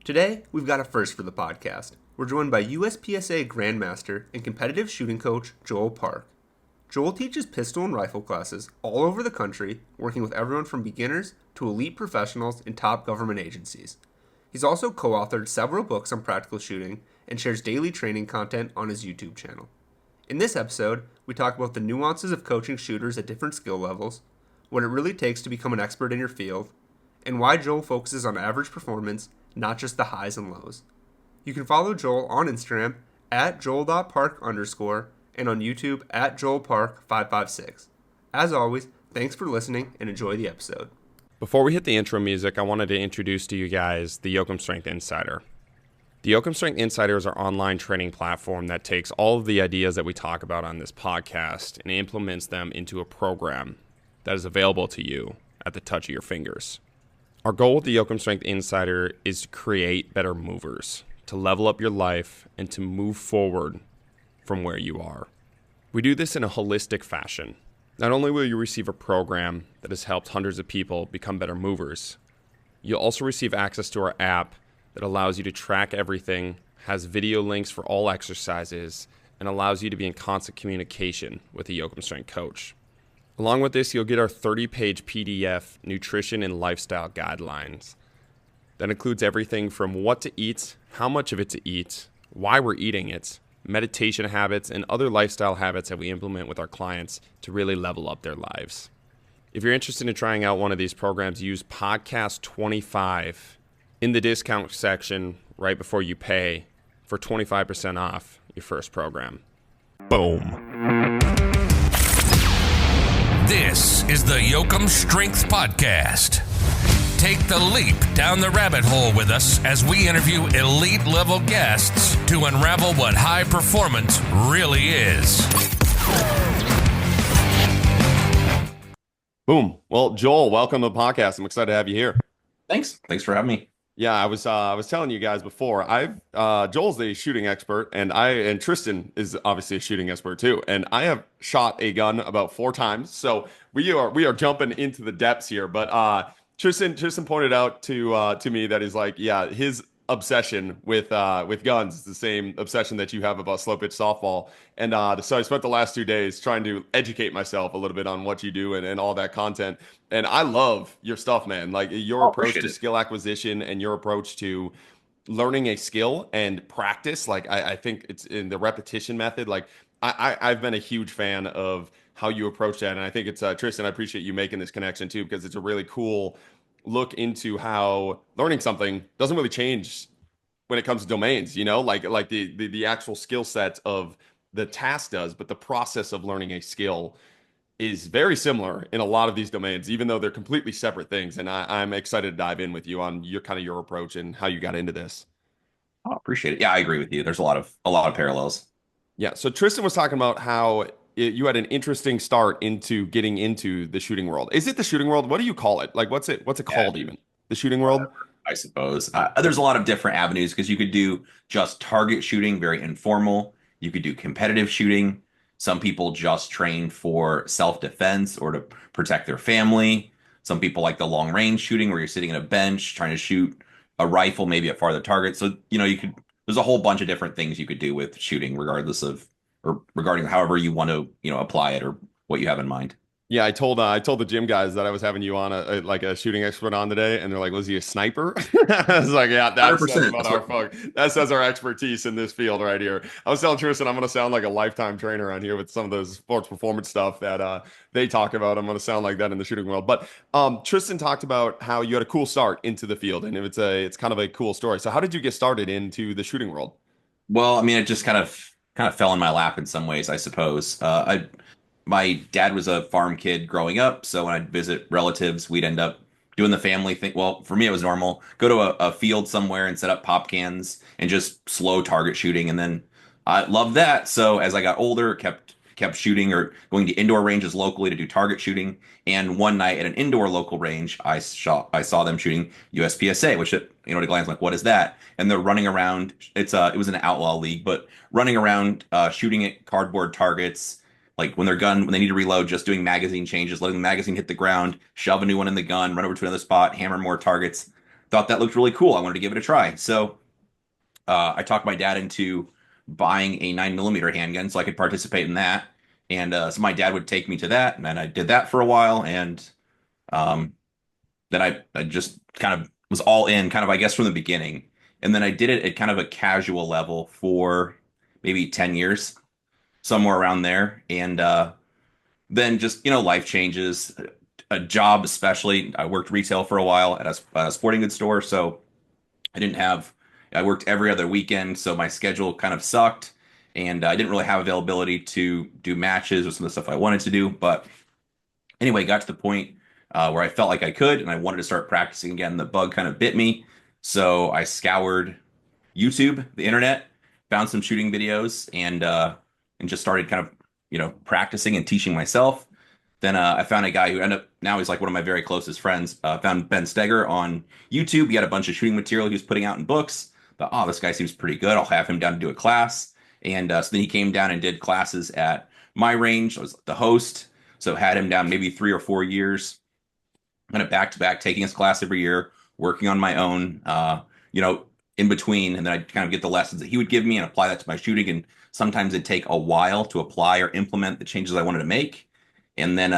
Today, we've got a first for the podcast. We're joined by USPSA Grandmaster and competitive shooting coach Joel Park. Joel teaches pistol and rifle classes all over the country, working with everyone from beginners to elite professionals in top government agencies. He's also co-authored several books on practical shooting and shares daily training content on his YouTube channel. In this episode, we talk about the nuances of coaching shooters at different skill levels, what it really takes to become an expert in your field, and why Joel focuses on average performance, not just the highs and lows. You can follow Joel on Instagram at joel.park_ and on YouTube at joelpark556. As always, thanks for listening and enjoy the episode. Before we hit the intro music, I wanted to introduce to you guys the Yoakum Strength Insider. The Yoakum Strength Insider is our online training platform that takes all of the ideas that we talk about on this podcast and implements them into a program that is available to you at the touch of your fingers. Our goal with the Yoakum Strength Insider is to create better movers, to level up your life, and to move forward from where you are. We do this in a holistic fashion. Not only will you receive a program that has helped hundreds of people become better movers, you'll also receive access to our app that allows you to track everything, has video links for all exercises, and allows you to be in constant communication with the Yoakum Strength coach. Along with this, you'll get our 30-page PDF nutrition and lifestyle guidelines. That includes everything from what to eat, how much of it to eat, why we're eating it, meditation habits, and other lifestyle habits that we implement with our clients to really level up their lives. If you're interested in trying out one of these programs, use podcast 25 in the discount section right before you pay for 25% off your first program. Boom. This is the Yoakum Strength Podcast. Take the leap down the rabbit hole with us as we interview elite level guests to unravel what high performance really is. Boom. Well, Joel, welcome to the podcast. I'm excited to have you here. Thanks for having me. Yeah, I was telling you guys before. Joel's a shooting expert, and Tristan is obviously a shooting expert too. And I have shot a gun about 4 times, so we are jumping into the depths here. But Tristan pointed out to me that he's like, yeah, his obsession with guns is the same obsession that you have about slow pitch softball. And so I spent the last 2 days trying to educate myself a little bit on what you do and all that content. And I love your stuff, man. Like your approach to skill acquisition and your approach to learning a skill and practice. Like I think it's in the repetition method. Like I've been a huge fan of how you approach that. And I think it's Tristan, I appreciate you making this connection too, because it's a really cool look into how learning something doesn't really change when it comes to domains, like the actual skill set of the task does, but the process of learning a skill is very similar in a lot of these domains, even though they're completely separate things. And I'm excited to dive in with you on your approach and how you got into this. Oh, appreciate it. Yeah, I agree with you. There's a lot of parallels. Yeah. So Tristan was talking about how you had an interesting start into getting into the shooting world. Is it the shooting world? What do you call it? Like, what's it called even? The shooting world? I suppose. There's a lot of different avenues because you could do just target shooting, very informal. You could do competitive shooting. Some people just train for self-defense or to protect their family. Some people like the long range shooting where you're sitting in a bench trying to shoot a rifle, maybe at farther targets. So, there's a whole bunch of different things you could do with shooting regarding however you want to, apply it or what you have in mind. Yeah, I told the gym guys that I was having you on a shooting expert on today, and they're like, "Was he a sniper?" I was like, "Yeah, that says our expertise in this field right here." I was telling Tristan I'm going to sound like a lifetime trainer on here with some of those sports performance stuff that they talk about. I'm going to sound like that in the shooting world. But Tristan talked about how you had a cool start into the field, and it's kind of a cool story. So how did you get started into the shooting world? Well, I mean, it just kind of fell in my lap in some ways, I suppose. My dad was a farm kid growing up, so when I'd visit relatives, we'd end up doing the family thing. Well, for me, it was normal. Go to a field somewhere and set up pop cans and just slow target shooting. And then I loved that. So as I got older, kept shooting or going to indoor ranges locally to do target shooting. And one night at an indoor local range, I saw them shooting USPSA, which at a glance, like, what is that? And they're running around. It was an outlaw league, but running around shooting at cardboard targets. Like when they need to reload, just doing magazine changes, letting the magazine hit the ground, shove a new one in the gun, run over to another spot, hammer more targets. thought that looked really cool. I wanted to give it a try. So I talked my dad into buying a 9mm handgun so I could participate in that. And so my dad would take me to that, and then I did that for a while, and um, then I just kind of was all in, kind of I guess from the beginning. And then I did it at kind of a casual level for maybe 10 years, somewhere around there. And then just, life changes, a job especially. I worked retail for a while at a sporting goods store, so I didn't have, I worked every other weekend, so my schedule kind of sucked, and I didn't really have availability to do matches or some of the stuff I wanted to do. But anyway, got to the point where I felt like I could, and I wanted to start practicing again. The bug kind of bit me, so I scoured YouTube, the internet, found some shooting videos, and just started kind of practicing and teaching myself. Then I found a guy who ended up now he's like one of my very closest friends. Found Ben Steger on YouTube. He had a bunch of shooting material he was putting out in books. Thought, oh, this guy seems pretty good. I'll have him down to do a class. And so then he came down and did classes at my range. I was the host, so had him down maybe 3 or 4 years, kind of back to back, taking his class every year, working on my own, in between. And then I'd kind of get the lessons that he would give me and apply that to my shooting. And sometimes it'd take a while to apply or implement the changes I wanted to make. And then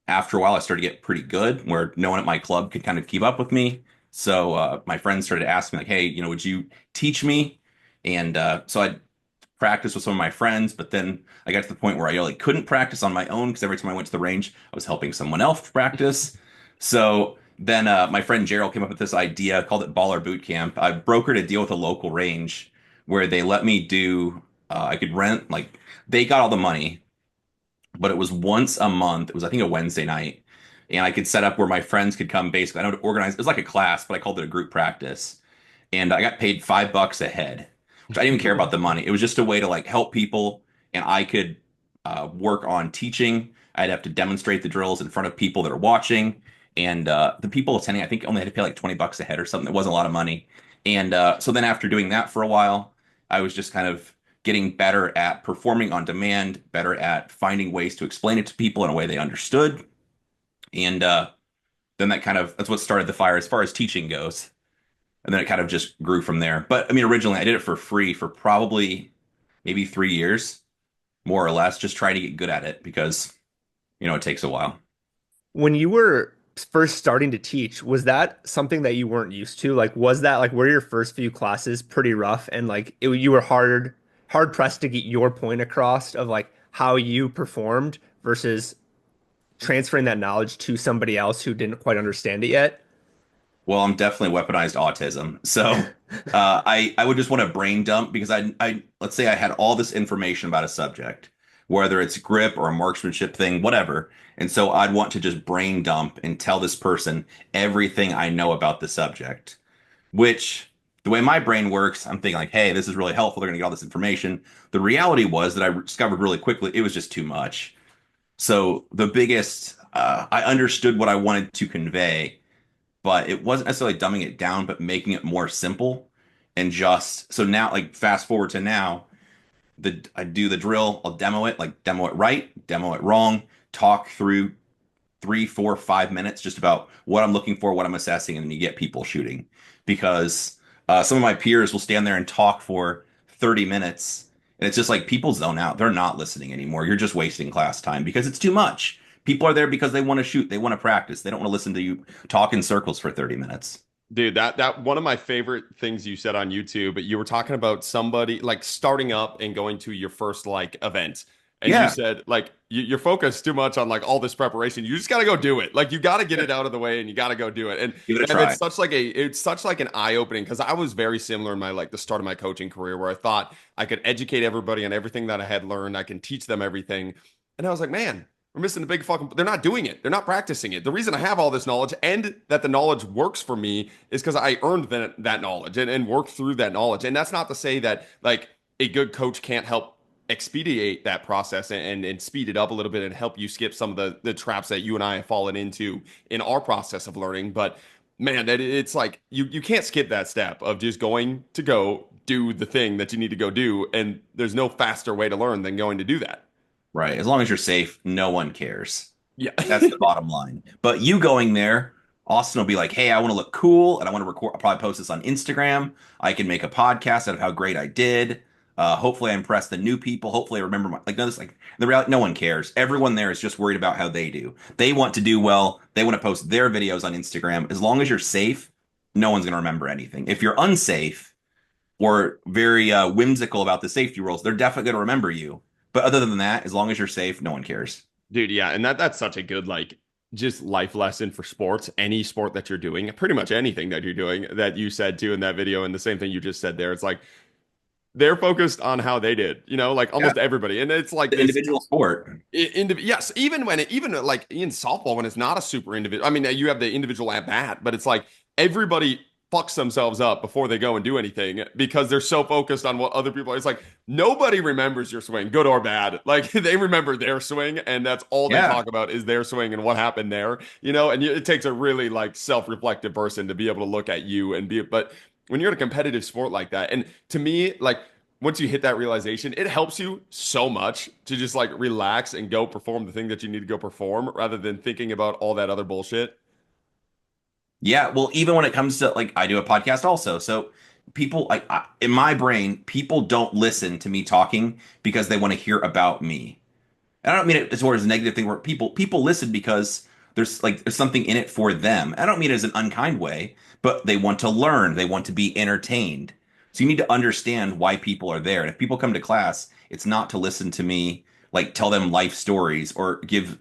after a while, I started to get pretty good where no one at my club could kind of keep up with me. So my friends started asking me, like, hey, would you teach me? And so I'd practice with some of my friends, but then I got to the point where I really couldn't practice on my own because every time I went to the range, I was helping someone else practice. So then my friend Gerald came up with this idea, called it Baller Boot Camp. I brokered a deal with a local range where they let me do, I could rent, like, they got all the money, but it was once a month. It was, I think, a Wednesday night. And I could set up where my friends could come basically. I know to organize, it was like a class, but I called it a group practice. And I got paid $5 a head, which I didn't even care about the money. It was just a way to like help people, and I could work on teaching. I'd have to demonstrate the drills in front of people that are watching, and the people attending, I think, only had to pay like $20 a head or something. It wasn't a lot of money. And so then after doing that for a while, I was just kind of getting better at performing on demand, better at finding ways to explain it to people in a way they understood. And then that's what started the fire as far as teaching goes. And then it kind of just grew from there. But I mean, originally I did it for free for probably maybe 3 years, more or less, just trying to get good at it because, it takes a while. When you were first starting to teach, was that something that you weren't used to? Like, was that like, were your first few classes pretty rough and like you were hard pressed to get your point across of like how you performed versus transferring that knowledge to somebody else who didn't quite understand it yet? Well, I'm definitely weaponized autism. So I would just want to brain dump because I let's say I had all this information about a subject, whether it's grip or a marksmanship thing, whatever. And so I'd want to just brain dump and tell this person everything I know about the subject, which the way my brain works, I'm thinking like, hey, this is really helpful. They're going to get all this information. The reality was that I discovered really quickly it was just too much. So I understood what I wanted to convey, but it wasn't necessarily dumbing it down, but making it more simple. And just so now, like fast forward to now, I do the drill, I'll demo it right, demo it wrong, talk through 3, 4, 5 minutes just about what I'm looking for, what I'm assessing, and then you get people shooting. Because some of my peers will stand there and talk for 30 minutes, and it's just like people zone out. They're not listening anymore. You're just wasting class time because it's too much. People are there because they want to shoot, they want to practice. They don't want to listen to you talk in circles for 30 minutes. Dude, that one of my favorite things you said on YouTube, you were talking about somebody like starting up and going to your first like event. And you Yeah, said like you're focused too much on like all this preparation. You just got to go do it. Like you got to get it out of the way and you got to go do it. And give it a man, try. it's such like an eye opening because I was very similar in my like the start of my coaching career where I thought I could educate everybody on everything that I had learned. I can teach them everything. And I was like, man, we're missing the big fucking. They're not doing it. They're not practicing it. The reason I have all this knowledge and that the knowledge works for me is because I earned that knowledge and worked through that knowledge. And that's not to say that like a good coach can't help expedite that process and speed it up a little bit and help you skip some of the traps that you and I have fallen into in our process of learning. But man, it's like you can't skip that step of just going to go do the thing that you need to go do. And there's no faster way to learn than going to do that. Right. As long as you're safe, no one cares. Yeah. That's the bottom line. But you going there Austin will be like, hey, I want to look cool and I want to record. I'll probably post this on Instagram. I can make a podcast out of how great I did. Hopefully, I impress the new people. Hopefully, I remember my like no, this like the reality. No one cares. Everyone there is just worried about how they do. They want to do well. They want to post their videos on Instagram. As long as you're safe, no one's going to remember anything. If you're unsafe or very whimsical about the safety rules, they're definitely going to remember you. But other than that, as long as you're safe, no one cares. Dude, yeah, and that's such a good like just life lesson for sports, any sport that you're doing, pretty much anything that you're doing that you said too in that video, and the same thing you just said there. It's like they're focused on how they did, like Yeah, almost everybody. And it's like the this individual sport. yes, even like in softball when it's not a super individual. I mean, you have the individual at bat, but it's like everybody fucks themselves up before they go and do anything because they're so focused on what other people are. It's like nobody remembers your swing, good or bad. Like they remember their swing, and that's all they Yeah. talk about is their swing and what happened there. And it takes a really like self-reflective person to be able to look at you and be. But when you're in a competitive sport like that, and to me, like once you hit that realization, it helps you so much to just like relax and go perform the thing that you need to go perform rather than thinking about all that other bullshit. Yeah, well, even when it comes to like, I do a podcast also. So people, like, in my brain, people don't listen to me talking because they want to hear about me. And I don't mean it towards a negative thing where people listen because there's something in it for them. I don't mean it as an unkind way, but they want to learn, they want to be entertained. So you need to understand why people are there. And if people come to class, it's not to listen to me like tell them life stories or give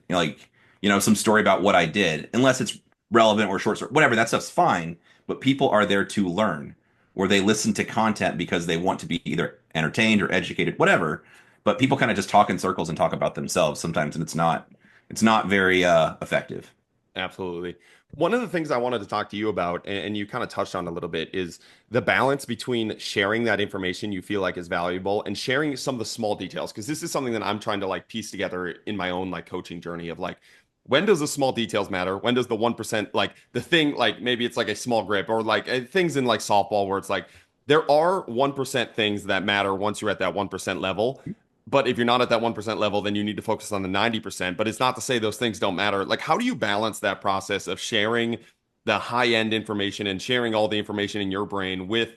some story about what I did, unless it's relevant or short story, whatever, that stuff's fine. But people are there to learn, or they listen to content because they want to be either entertained or educated, whatever. But people kind of just talk in circles and talk about themselves sometimes, and it's not very effective. Absolutely. One of the things I wanted to talk to you about, and you kind of touched on a little bit, is the balance between sharing that information you feel like is valuable and sharing some of the small details. Because this is something that I'm trying to like piece together in my own like coaching journey of like, when does the small details matter? When does the 1%, like the thing, like maybe it's like a small grip or like things in like softball where it's like, there are 1% things that matter once you're at that 1% level. But if you're not at that 1% level, then you need to focus on the 90%. But it's not to say those things don't matter. Like, how do you balance that process of sharing the high end information and sharing all the information in your brain with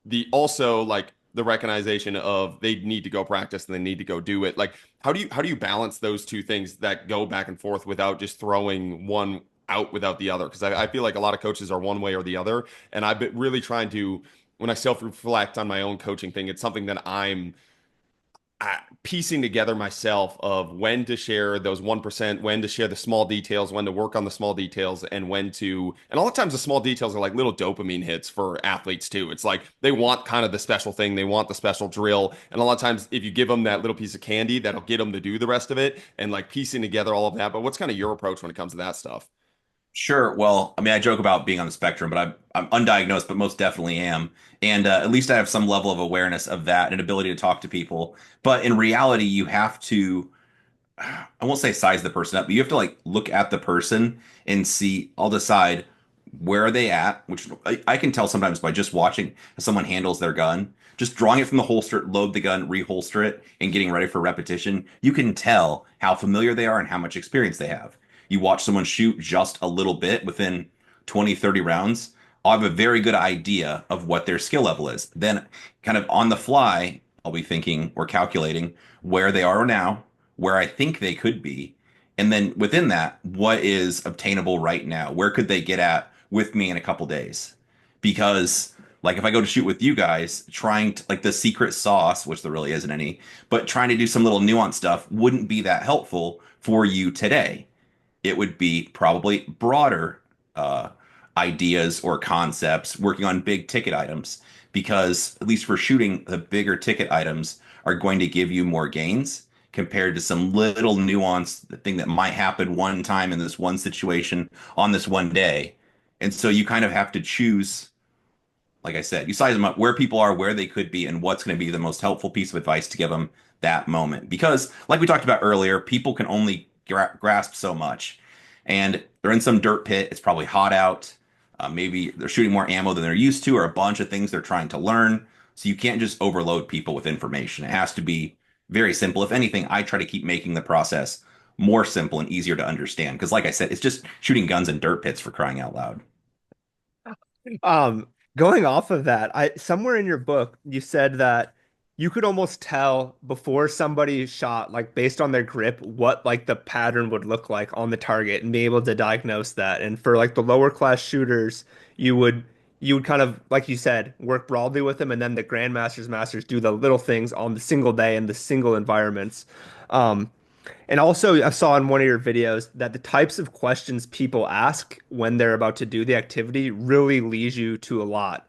the also like the recognition of they need to go practice and they need to go do it? Like, how do you balance those two things that go back and forth without just throwing one out without the other? Because I feel like a lot of coaches are one way or the other. And I've been really trying to, when I self-reflect on my own coaching thing, it's something that I'm piecing together myself of when to share those 1%, when to share the small details, when to work on the small details, and and a lot of times the small details are like little dopamine hits for athletes too. It's like they want kind of the special thing, they want the special drill. And a lot of times if you give them that little piece of candy, that'll get them to do the rest of it and like piecing together all of that. But what's kind of your approach when it comes to that stuff? Sure. Well, I mean, I joke about being on the spectrum, but I'm undiagnosed, but most definitely am. And at least I have some level of awareness of that and ability to talk to people. But in reality, you have to, I won't say size the person up, but you have to like look at the person and see, I'll decide where are they at, which I can tell sometimes by just watching how someone handles their gun, just drawing it from the holster, load the gun, reholster it, and getting ready for repetition. You can tell how familiar they are and how much experience they have. You watch someone shoot just a little bit within 20, 30 rounds, I'll have a very good idea of what their skill level is. Then, kind of on the fly, I'll be thinking or calculating where they are now, where I think they could be, and then within that, what is obtainable right now? Where could they get at with me in a couple days? Because like if I go to shoot with you guys, trying to like the secret sauce, which there really isn't any, but trying to do some little nuance stuff wouldn't be that helpful for you today. It would be probably broader uh, ideas or concepts working on big ticket items because at least for shooting, the bigger ticket items are going to give you more gains compared to some little nuance thing that might happen one time in this one situation on this one day. And so you kind of have to choose, like I said, you size them up where people are, where they could be, and what's going to be the most helpful piece of advice to give them that moment. Because, like we talked about earlier, people can only grasp so much. And they're in some dirt pit. It's probably hot out. Maybe they're shooting more ammo than they're used to, or a bunch of things they're trying to learn. So you can't just overload people with information. It has to be very simple. If anything, I try to keep making the process more simple and easier to understand. Because, like I said, it's just shooting guns in dirt pits for crying out loud. Um, Going off of that, I somewhere in your book you said that you could almost tell before somebody shot, like based on their grip, what like the pattern would look like on the target and be able to diagnose that. And for like the lower class shooters, you would you would kind of, like you said, work broadly with them, and then the grandmasters, masters do the little things on the single day in the single environments. Um, and also, I saw in one of your videos that the types of questions people ask when they're about to do the activity really leads you to a lot.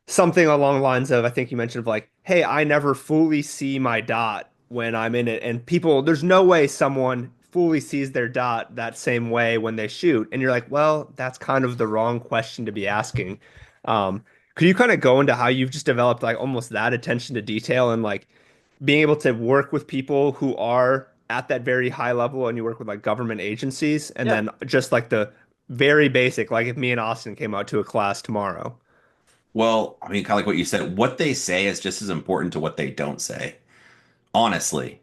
Something along the lines of, I think you mentioned of like, hey, I never fully see my dot when I'm in it. And people, there's no way someone fully sees their dot that same way when they shoot. And you're like, well, that's kind of the wrong question to be asking. Um, could you kind of go into how you've just developed like almost that attention to detail and like being able to work with people who are at that very high level and you work with like government agencies and Yeah. then just like the very basic, like if me and Austin came out to a class tomorrow. Well, I mean, kind of like what you said, what they say is just as important to what they don't say, honestly.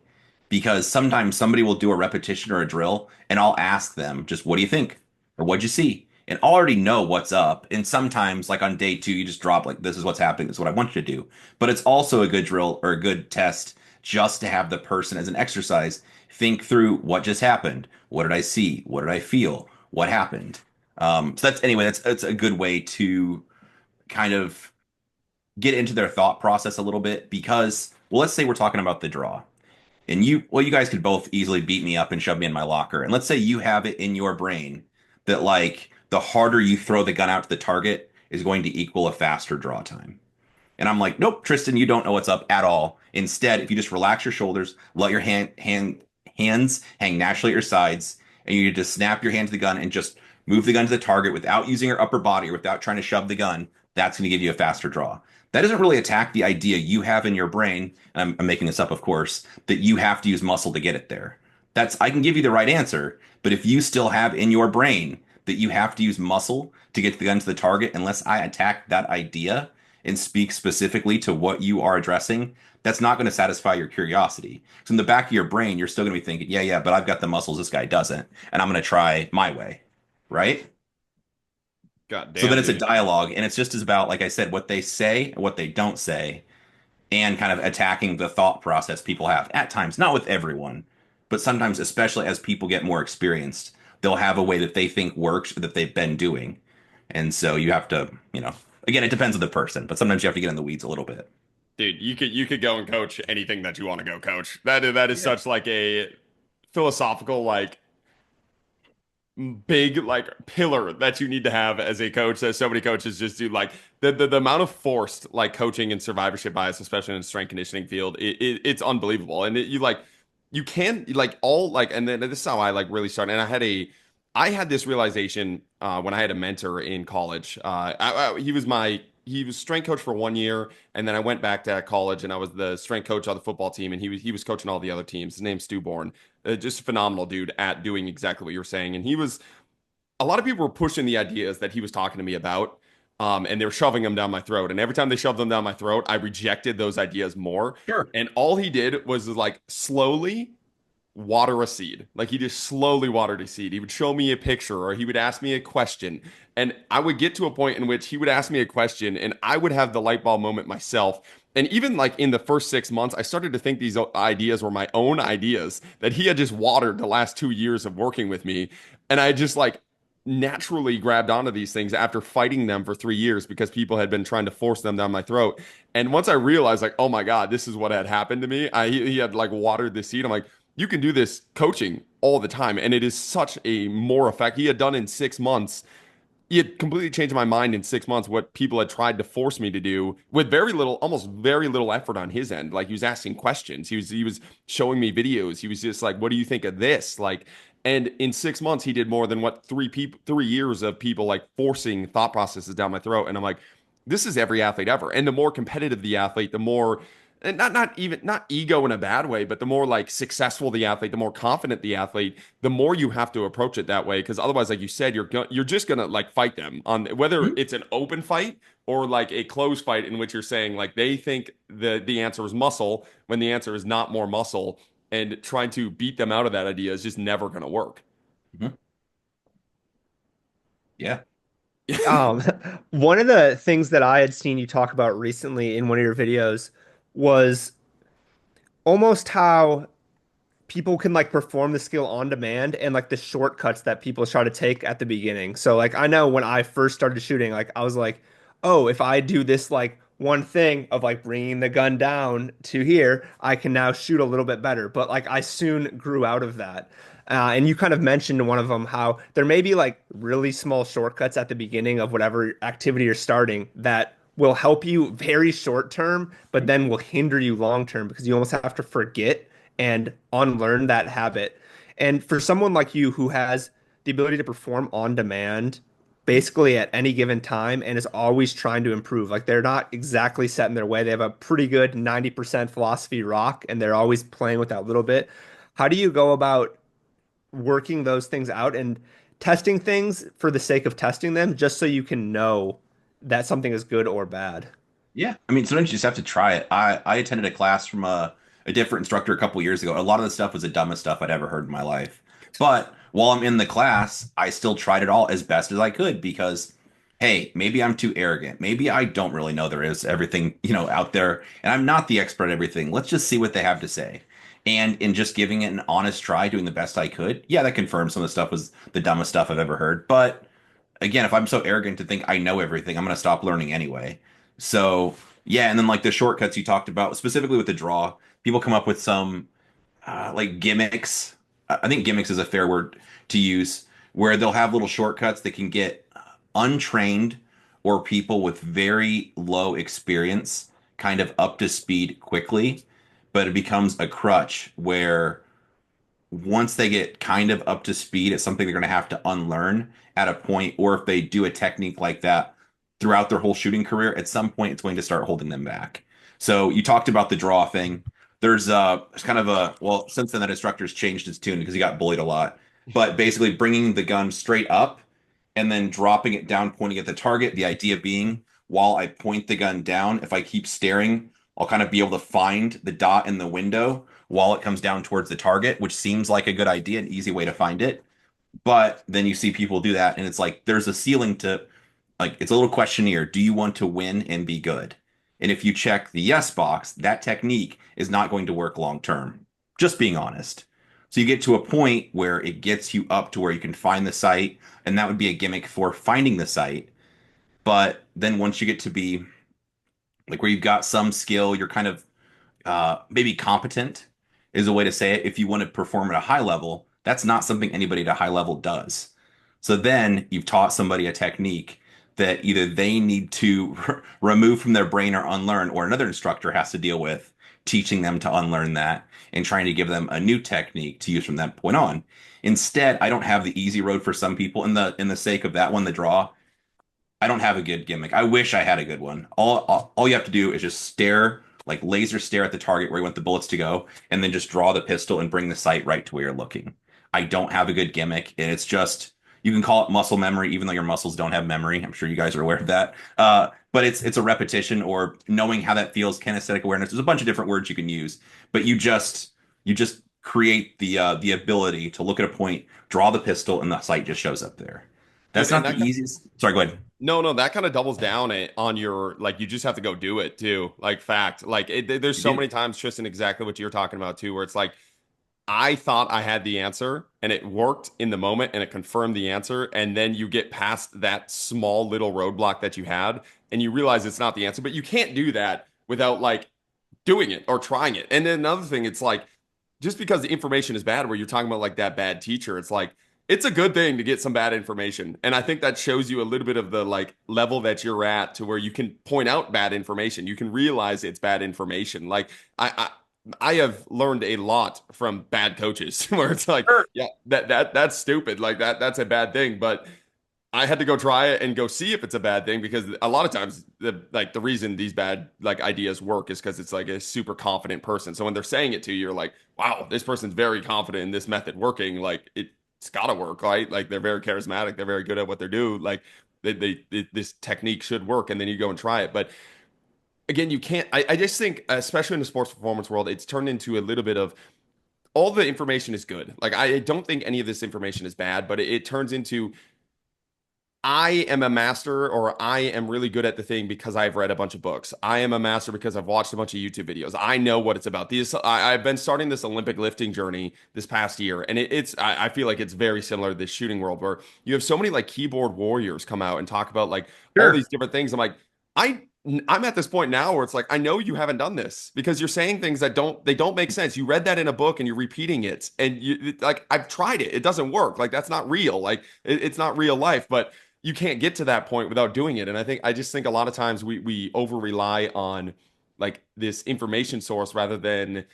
Because sometimes somebody will do a repetition or a drill, and I'll ask them, just what do you think? Or what'd you see? And I already know what's up. And sometimes, like on day two, you just drop, like, this is what's happening. This is what I want you to do. But it's also a good drill or a good test just to have the person as an exercise think through what just happened. What did I see? What did I feel? What happened? So that's anyway, that's a good way to kind of get into their thought process a little bit because, well, let's say we're talking about the draw. And you guys could both easily beat me up and shove me in my locker. And let's say you have it in your brain that like the harder you throw the gun out to the target is going to equal a faster draw time. And I'm like, nope, Tristan, you don't know what's up at all. Instead, if you just relax your shoulders, let your hands hang naturally at your sides, and you just snap your hand to the gun and just move the gun to the target without using your upper body or without trying to shove the gun, that's going to give you a faster draw. That doesn't really attack the idea you have in your brain, and I'm making this up, of course, that you have to use muscle to get it there. That's I can give you the right answer, but if you still have in your brain that you have to use muscle to get the gun to the target, unless I attack that idea and speak specifically to what you are addressing, that's not going to satisfy your curiosity. So in the back of your brain, you're still going to be thinking, yeah, yeah, but I've got the muscles this guy doesn't, and I'm going to try my way, right? God So then damn, it's a dude. dialogue, and it's just as about, like I said, what they say, what they don't say, and kind of attacking the thought process people have at times, not with everyone, but sometimes, especially as people get more experienced, they'll have a way that they think works or that they've been doing. And so you have to, again, it depends on the person, but sometimes you have to get in the weeds a little bit. Dude, you could go and coach anything that you want to go coach. That is such like a philosophical like big like pillar that you need to have as a coach that so many coaches just do like the amount of forced like coaching and survivorship bias, especially in the strength conditioning field, it's unbelievable. And you like you can like all like and then this is how I like really started. And I had this realization when I had a mentor in college. He was strength coach for 1 year, and then I went back to college and I was the strength coach on the football team, and he was coaching all the other teams. His name's Stu Bourne, just a phenomenal dude at doing exactly what you were saying. And he was a lot of people were pushing the ideas that he was talking to me about, and they were shoving them down my throat. And every time they shoved them down my throat, I rejected those ideas more. Sure. And all he did was like slowly water a seed. Like he just slowly watered a seed. He would show me a picture or he would ask me a question. And I would get to a point in which he would ask me a question and I would have the light bulb moment myself. And even like in the first 6 months, I started to think these ideas were my own ideas that he had just watered the last 2 years of working with me. And I just like naturally grabbed onto these things after fighting them for 3 years because people had been trying to force them down my throat. And once I realized like, oh my God, this is what had happened to me. He had like watered the seed. I'm like, you can do this coaching all the time. And it is such a more effect. He had done in 6 months. He had completely changed my mind in 6 months what people had tried to force me to do with very little, almost very little effort on his end. Like he was asking questions. He was showing me videos. He was just like, what do you think of this? Like, and in 6 months, he did more than what 3 years of people like forcing thought processes down my throat. And I'm like, this is every athlete ever. And the more competitive the athlete, the more and not ego in a bad way, but the more like successful the athlete, the more confident the athlete, the more you have to approach it that way. Because otherwise, like you said, you're just gonna like fight them on whether it's an open fight or like a closed fight in which you're saying like they think the answer is muscle when the answer is not more muscle. and trying to beat them out of that idea is just never going to work. Mhm. Yeah. Um, one of the things that I had seen you talk about recently in one of your videos was almost how people can like perform the skill on demand and like the shortcuts that people try to take at the beginning. So like I know when I first started shooting, like I was like, oh, if I do this like one thing of like bringing the gun down to here, I can now shoot a little bit better. But like I soon grew out of that. And you kind of mentioned in one of them how there may be like really small shortcuts at the beginning of whatever activity you're starting that will help you very short term, but then will hinder you long term because you almost have to forget and unlearn that habit. And for someone like you who has the ability to perform on demand basically at any given time and is always trying to improve, like they're not exactly set in their way. They have a pretty good 90% philosophy rock and they're always playing with that little bit. How do you go about working those things out and testing things for the sake of testing them just so you can know that something is good or bad? Yeah, I mean, sometimes you just have to try it. I attended a class from a different instructor a couple years ago. A lot of the stuff was the dumbest stuff I'd ever heard in my life. But while I'm in the class, I still tried it all as best as I could because, hey, maybe I'm too arrogant. Maybe I don't really know there is everything, out there, and I'm not the expert at everything. Let's just see what they have to say. And in just giving it an honest try, doing the best I could, yeah, that confirms some of the stuff was the dumbest stuff I've ever heard. But again, if I'm so arrogant to think I know everything, I'm going to stop learning anyway. So, yeah, and then like the shortcuts you talked about, specifically with the draw, people come up with some like gimmicks. I think gimmicks is a fair word to use, where they'll have little shortcuts that can get untrained or people with very low experience kind of up to speed quickly, but it becomes a crutch where once they get kind of up to speed, it's something they're going to have to unlearn at a point, or if they do a technique like that throughout their whole shooting career, at some point it's going to start holding them back. So you talked about the draw thing. There's kind of a well, since then that instructor's changed his tune because he got bullied a lot. But basically bringing the gun straight up and then dropping it down, pointing at the target. The idea being, while I point the gun down, if I keep staring, I'll kind of be able to find the dot in the window while it comes down towards the target, which seems like a good idea, an easy way to find it. But then you see people do that, and it's like there's a ceiling to, like, it's a little questionnaire. Do you want to win and be good? And if you check the yes box, that technique is not going to work long term. Just being honest. So you get to a point where it gets you up to where you can find the site, and that would be a gimmick for finding the site. But then once you get to be like where you've got some skill, you're kind of maybe competent is a way to say it. If you want to perform at a high level, that's not something anybody at a high level does. So then you've taught somebody a technique that either they need to remove from their brain or unlearn, or another instructor has to deal with teaching them to unlearn that and trying to give them a new technique to use from that point on. Instead, I don't have the easy road for some people. In the sake of that one, the draw, I don't have a good gimmick. I wish I had a good one. All you have to do is just stare, like laser stare at the target where you want the bullets to go, and then just draw the pistol and bring the sight right to where you're looking. I don't have a good gimmick, and it's just you can call it muscle memory, even though your muscles don't have memory. I'm sure you guys are aware of that. But it's a repetition or knowing how that feels, kinesthetic awareness. There's a bunch of different words you can use, but you just create the ability to look at a point, draw the pistol, and the sight just shows up there. That's And not the that easiest. Sorry, go ahead. No, no, that kind of doubles down on your like you just have to go do it too. Like fact, like there's You so do. many times, Tristan, exactly what you're talking about too, where it's like I thought I had the answer and it worked in the moment and it confirmed the answer, and then you get past that small little roadblock that you had and you realize it's not the answer, but you can't do that without like doing it or trying it. And then another thing, it's like just because the information is bad, where you're talking about like that bad teacher, it's like it's a good thing to get some bad information. And I think that shows you a little bit of the like level that you're at to where you can point out bad information. You can realize it's bad information. Like I have learned a lot from bad coaches where it's like, Sure. yeah, that's stupid. Like that's a bad thing. But I had to go try it and go see if it's a bad thing, because a lot of times the reason these bad like ideas work is because it's like a super confident person. So when they're saying it to you, you're like, wow, this person's very confident in this method working. Like it's gotta work, right? Like they're very charismatic, they're very good at what they do. Like this technique should work, and then you go and try it. But again, you can't. I just think, especially in the sports performance world, it's turned into a little bit of all the information is good. Like I don't think any of this information is bad, but it turns into I am a master or I am really good at the thing because I've read a bunch of books. I am a master because I've watched a bunch of YouTube videos. I know what it's about. I've been starting this Olympic lifting journey this past year, and I feel like it's very similar to this shooting world where you have so many like keyboard warriors come out and talk about like all Sure. these different things. I'm like, I I'm at this point now where it's like I know you haven't done this because you're saying things that don't make sense. You read that in a book and you're repeating it, and you like I've tried it. It doesn't work. Like that's not real. Like it's not real life, but you can't get to that point without doing it. And I just think a lot of times we over rely on like this information source rather than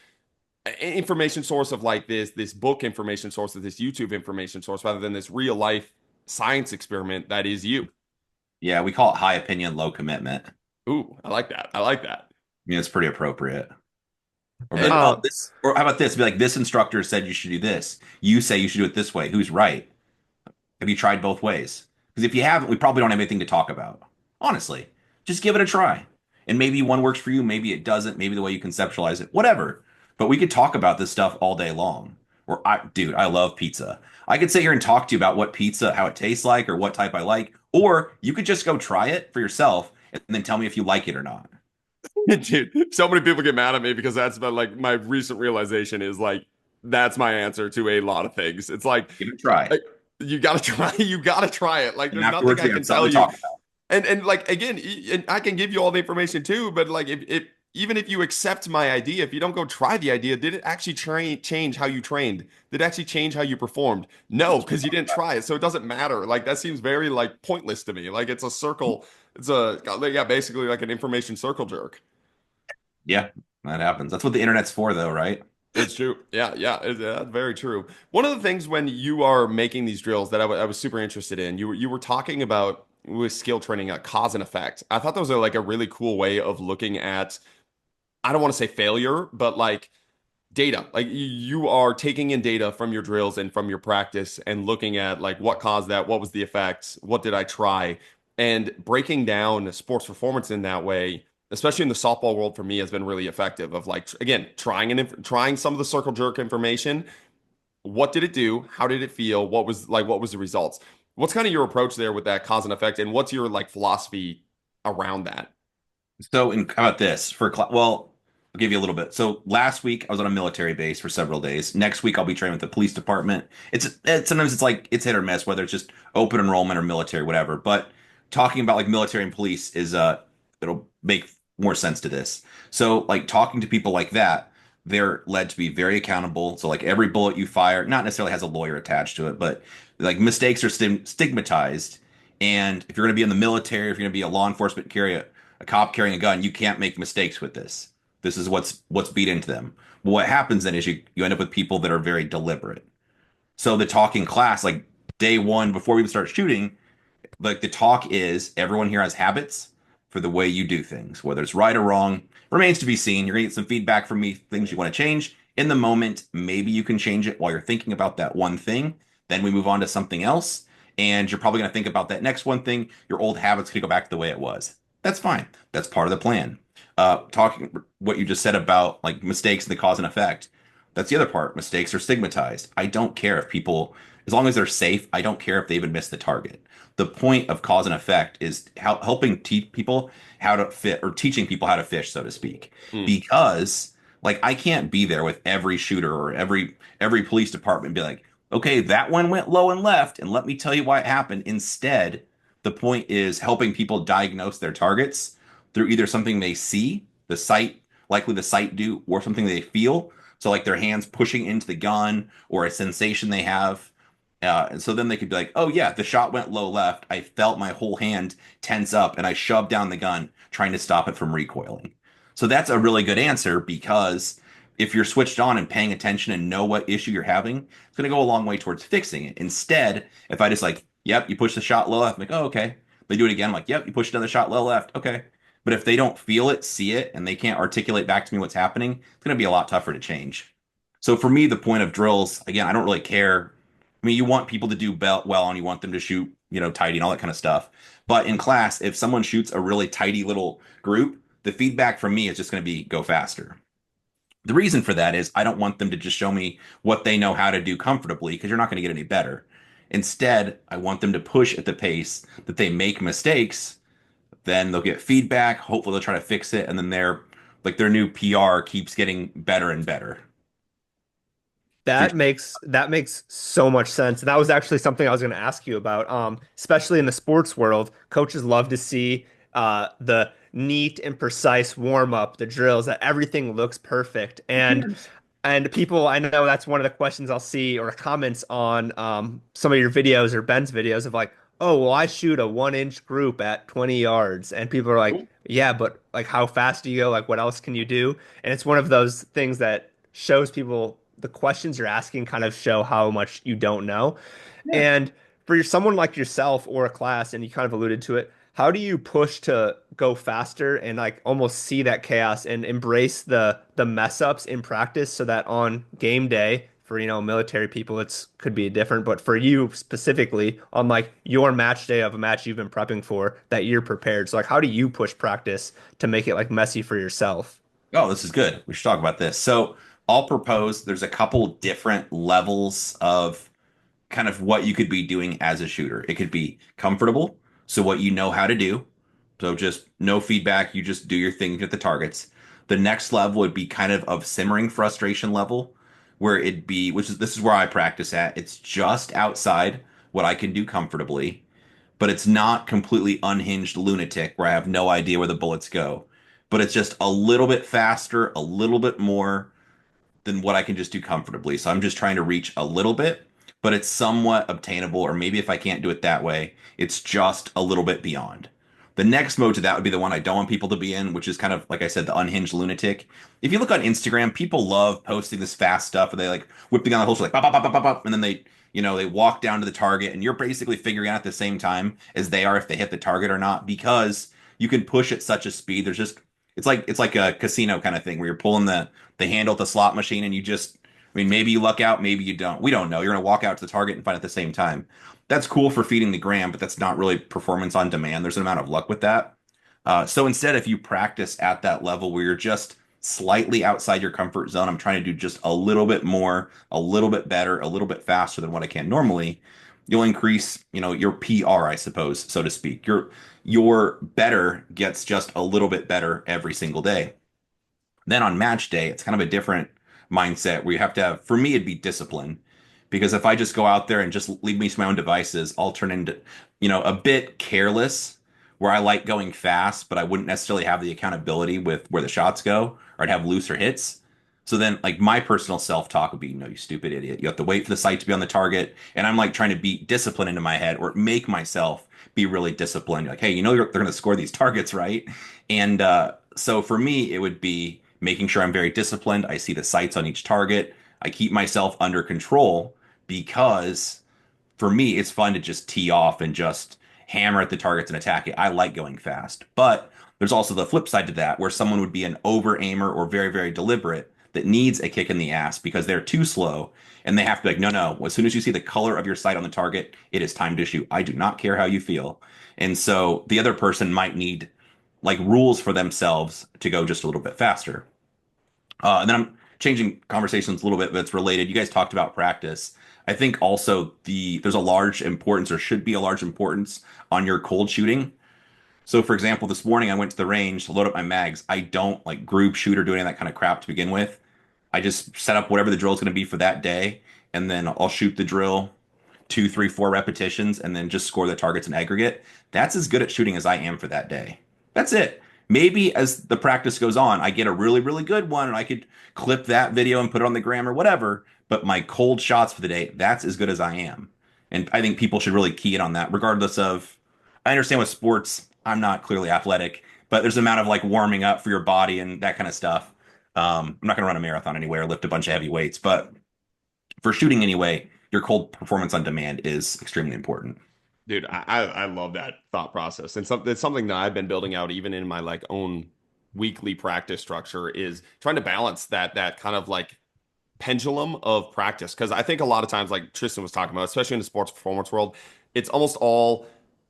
information source of like this book information source of this YouTube information source rather than this real life science experiment that is you. Yeah, we call it high opinion, low commitment. Ooh, I like that. I like that. I mean, it's pretty appropriate. Or be And like, oh, this, or how about this? Be like, this instructor said you should do this. You say you should do it this way. Who's right? Have you tried both ways? Because if you haven't, we probably don't have anything to talk about. Honestly, just give it a try. And maybe one works for you, maybe it doesn't, maybe the way you conceptualize it, whatever. But we could talk about this stuff all day long. Dude, I love pizza. I could sit here and talk to you about what pizza, how it tastes like, or what type I like. Or you could just go try it for yourself and then tell me if you like it or not. dude, so many people get mad at me because that's about like my recent realization is like that's my answer to a lot of things. It's Give it a try. like you gotta try, you gotta try it. Like And there's nothing afterwards, I we can have tell something to you. talk about. And like again, and I can give you all the information too, but like if even if you accept my idea, if you don't go try the idea, did it actually change how you trained? Did it actually change how you performed? No, because you didn't try it, so it doesn't matter. Like that seems very like pointless to me. Like it's a circle. It's a yeah, basically like an information circle jerk. Yeah, that happens. That's what the internet's for, though, right? It's true. Yeah, yeah, that's very true. One of the things when you are making these drills that I was super interested in, you were talking about with skill training, cause and effect. I thought that was like a really cool way of looking at, I don't want to say failure, but like data. Like you are taking in data from your drills and from your practice and looking at like what caused that, what was the effects, what did I try, and breaking down sports performance in that way, especially in the softball world for me has been really effective of like again trying some of the circle jerk information. What did it do? How did it feel? What was the results? What's kind of your approach there with that cause and effect, and what's your like philosophy around that? So, how about this for well, I'll give you a little bit. So, last week I was on a military base for several days. Next week I'll be training with the police department. Sometimes it's like it's hit or miss, whether it's just open enrollment or military, whatever. But talking about like military and police is it'll make more sense to this. So, like talking to people like that, they're led to be very accountable. So, like every bullet you fire, not necessarily has a lawyer attached to it, but like mistakes are stigmatized. And if you're going to be in the military, if you're going to be a law enforcement carrier, a cop carrying a gun, you can't make mistakes with this. This is what's beat into them. But what happens then is you end up with people that are very deliberate. So the talking class, like day one before we even start shooting, like the talk is everyone here has habits for the way you do things, whether it's right or wrong, remains to be seen. You're gonna get some feedback from me, things you want to change. In the moment, maybe you can change it while you're thinking about that one thing. Then we move on to something else. And you're probably gonna think about that next one thing. Your old habits could go back to the way it was. That's fine. That's part of the plan. Talking what you just said about like mistakes and the cause and effect. That's the other part. Mistakes are stigmatized. I don't care if people, as long as they're safe, I don't care if they even miss the target. The point of cause and effect is helping teach people how to fit or teaching people how to fish, so to speak. Mm. Because like I can't be there with every shooter or every police department and be like, okay, that one went low and left, and let me tell you why it happened. Instead, the point is helping people diagnose their targets through either something they see, the sight, likely the sight do, or something they feel. So like their hands pushing into the gun or a sensation they have. And so then they could be like, oh yeah, the shot went low left. I felt my whole hand tense up and I shoved down the gun trying to stop it from recoiling. So that's a really good answer because if you're switched on and paying attention and know what issue you're having, it's going to go a long way towards fixing it. Instead, if I just like, yep, you push the shot low left, I'm like, oh, okay. They do it again. I'm like, yep, you pushed another shot low left. Okay. But if they don't feel it, see it, and they can't articulate back to me what's happening, it's going to be a lot tougher to change. So for me, the point of drills, again, I don't really care. I mean, you want people to do well and you want them to shoot, tidy and all that kind of stuff. But in class, if someone shoots a really tidy little group, the feedback from me is just going to be go faster. The reason for that is I don't want them to just show me what they know how to do comfortably because you're not going to get any better. Instead, I want them to push at the pace that they make mistakes, then they'll get feedback, hopefully they'll try to fix it, and then their new PR keeps getting better and better. For, That makes so much sense. And that was actually something I was going to ask you about. Especially in the sports world, coaches love to see the neat and precise warm up, the drills, that everything looks perfect. And people, I know that's one of the questions I'll see or comments on some of your videos or Ben's videos of like, oh, well, I shoot a 1 inch group at 20 yards. And people are like, yeah, but like, how fast do you go? Like, what else can you do? And it's one of those things that shows people the questions you're asking kind of show how much you don't know. yeah. And for someone like yourself or a class, and you kind of alluded to it, how do you push to go faster and like almost see that chaos and embrace the mess ups in practice so that on game day for military people it's could be different, but for you specifically on like your match day of a match you've been prepping for that you're prepared. So like how do you push practice to make it like messy for yourself? Oh, this is good. We should talk about this. So I'll propose there's a couple different levels of kind of what you could be doing as a shooter. It could be comfortable, so what you know how to do. So just no feedback, you just do your thing at the targets. The next level would be kind of simmering frustration level, where it'd be, which is this is where I practice at. It's just outside what I can do comfortably, but it's not completely unhinged lunatic where I have no idea where the bullets go. But it's just a little bit faster, a little bit more than what I can just do comfortably. So I'm just trying to reach a little bit, but it's somewhat obtainable. Or maybe if I can't do it that way, it's just a little bit beyond. The next mode to that would be the one I don't want people to be in, which is kind of, like I said, the unhinged lunatic. If you look on Instagram, people love posting this fast stuff where they like whip the gun on the holster, like, pop, pop, pop, pop, pop, pop, and then they walk down to the target, and you're basically figuring out at the same time as they are if they hit the target or not, because you can push at such a speed. It's like a casino kind of thing where you're pulling the handle at the slot machine and maybe you luck out, maybe you don't. We don't know. You're going to walk out to the target and find at the same time. That's cool for feeding the gram, but that's not really performance on demand. There's an amount of luck with that. So instead, if you practice at that level where you're just slightly outside your comfort zone, I'm trying to do just a little bit more, a little bit better, a little bit faster than what I can normally, you'll increase, your PR, I suppose, so to speak. Your better gets just a little bit better every single day. Then on match day, it's kind of a different mindset where you have to have, for me, it'd be discipline. Because if I just go out there and just leave me to my own devices, I'll turn into, a bit careless where I like going fast, but I wouldn't necessarily have the accountability with where the shots go, or I'd have looser hits. So then, like, my personal self-talk would be, no, you stupid idiot. You have to wait for the sight to be on the target. And I'm like trying to beat discipline into my head or make myself be really disciplined. Like, hey, they're going to score these targets, right? And so for me, it would be making sure I'm very disciplined. I see the sights on each target. I keep myself under control because for me, it's fun to just tee off and just hammer at the targets and attack it. I like going fast. But there's also the flip side to that where someone would be an over aimer or very, very deliberate that needs a kick in the ass because they're too slow and they have to be like, no, no, as soon as you see the color of your sight on the target, it is time to shoot. I do not care how you feel. And so the other person might need like rules for themselves to go just a little bit faster. And then I'm changing conversations a little bit, but it's related. You guys talked about practice. I think also there's a large importance or should be a large importance on your cold shooting. So for example, this morning I went to the range to load up my mags. I don't like group shoot or do any of that kind of crap to begin with. I just set up whatever the drill is going to be for that day, and then I'll shoot the drill two, three, four repetitions, and then just score the targets in aggregate. That's as good at shooting as I am for that day. That's it. Maybe as the practice goes on, I get a really, really good one, and I could clip that video and put it on the gram or whatever. But my cold shots for the day, that's as good as I am. And I think people should really key in on that, regardless of. I understand with sports, I'm not clearly athletic, but there's an amount of like warming up for your body and that kind of stuff. I'm not going to run a marathon anyway or lift a bunch of heavy weights, but for shooting anyway, your cold performance on demand is extremely important. Dude, I love that thought process. And it's something that I've been building out even in my like own weekly practice structure is trying to balance that kind of like pendulum of practice. Because I think a lot of times, like Tristan was talking about, especially in the sports performance world, it's almost all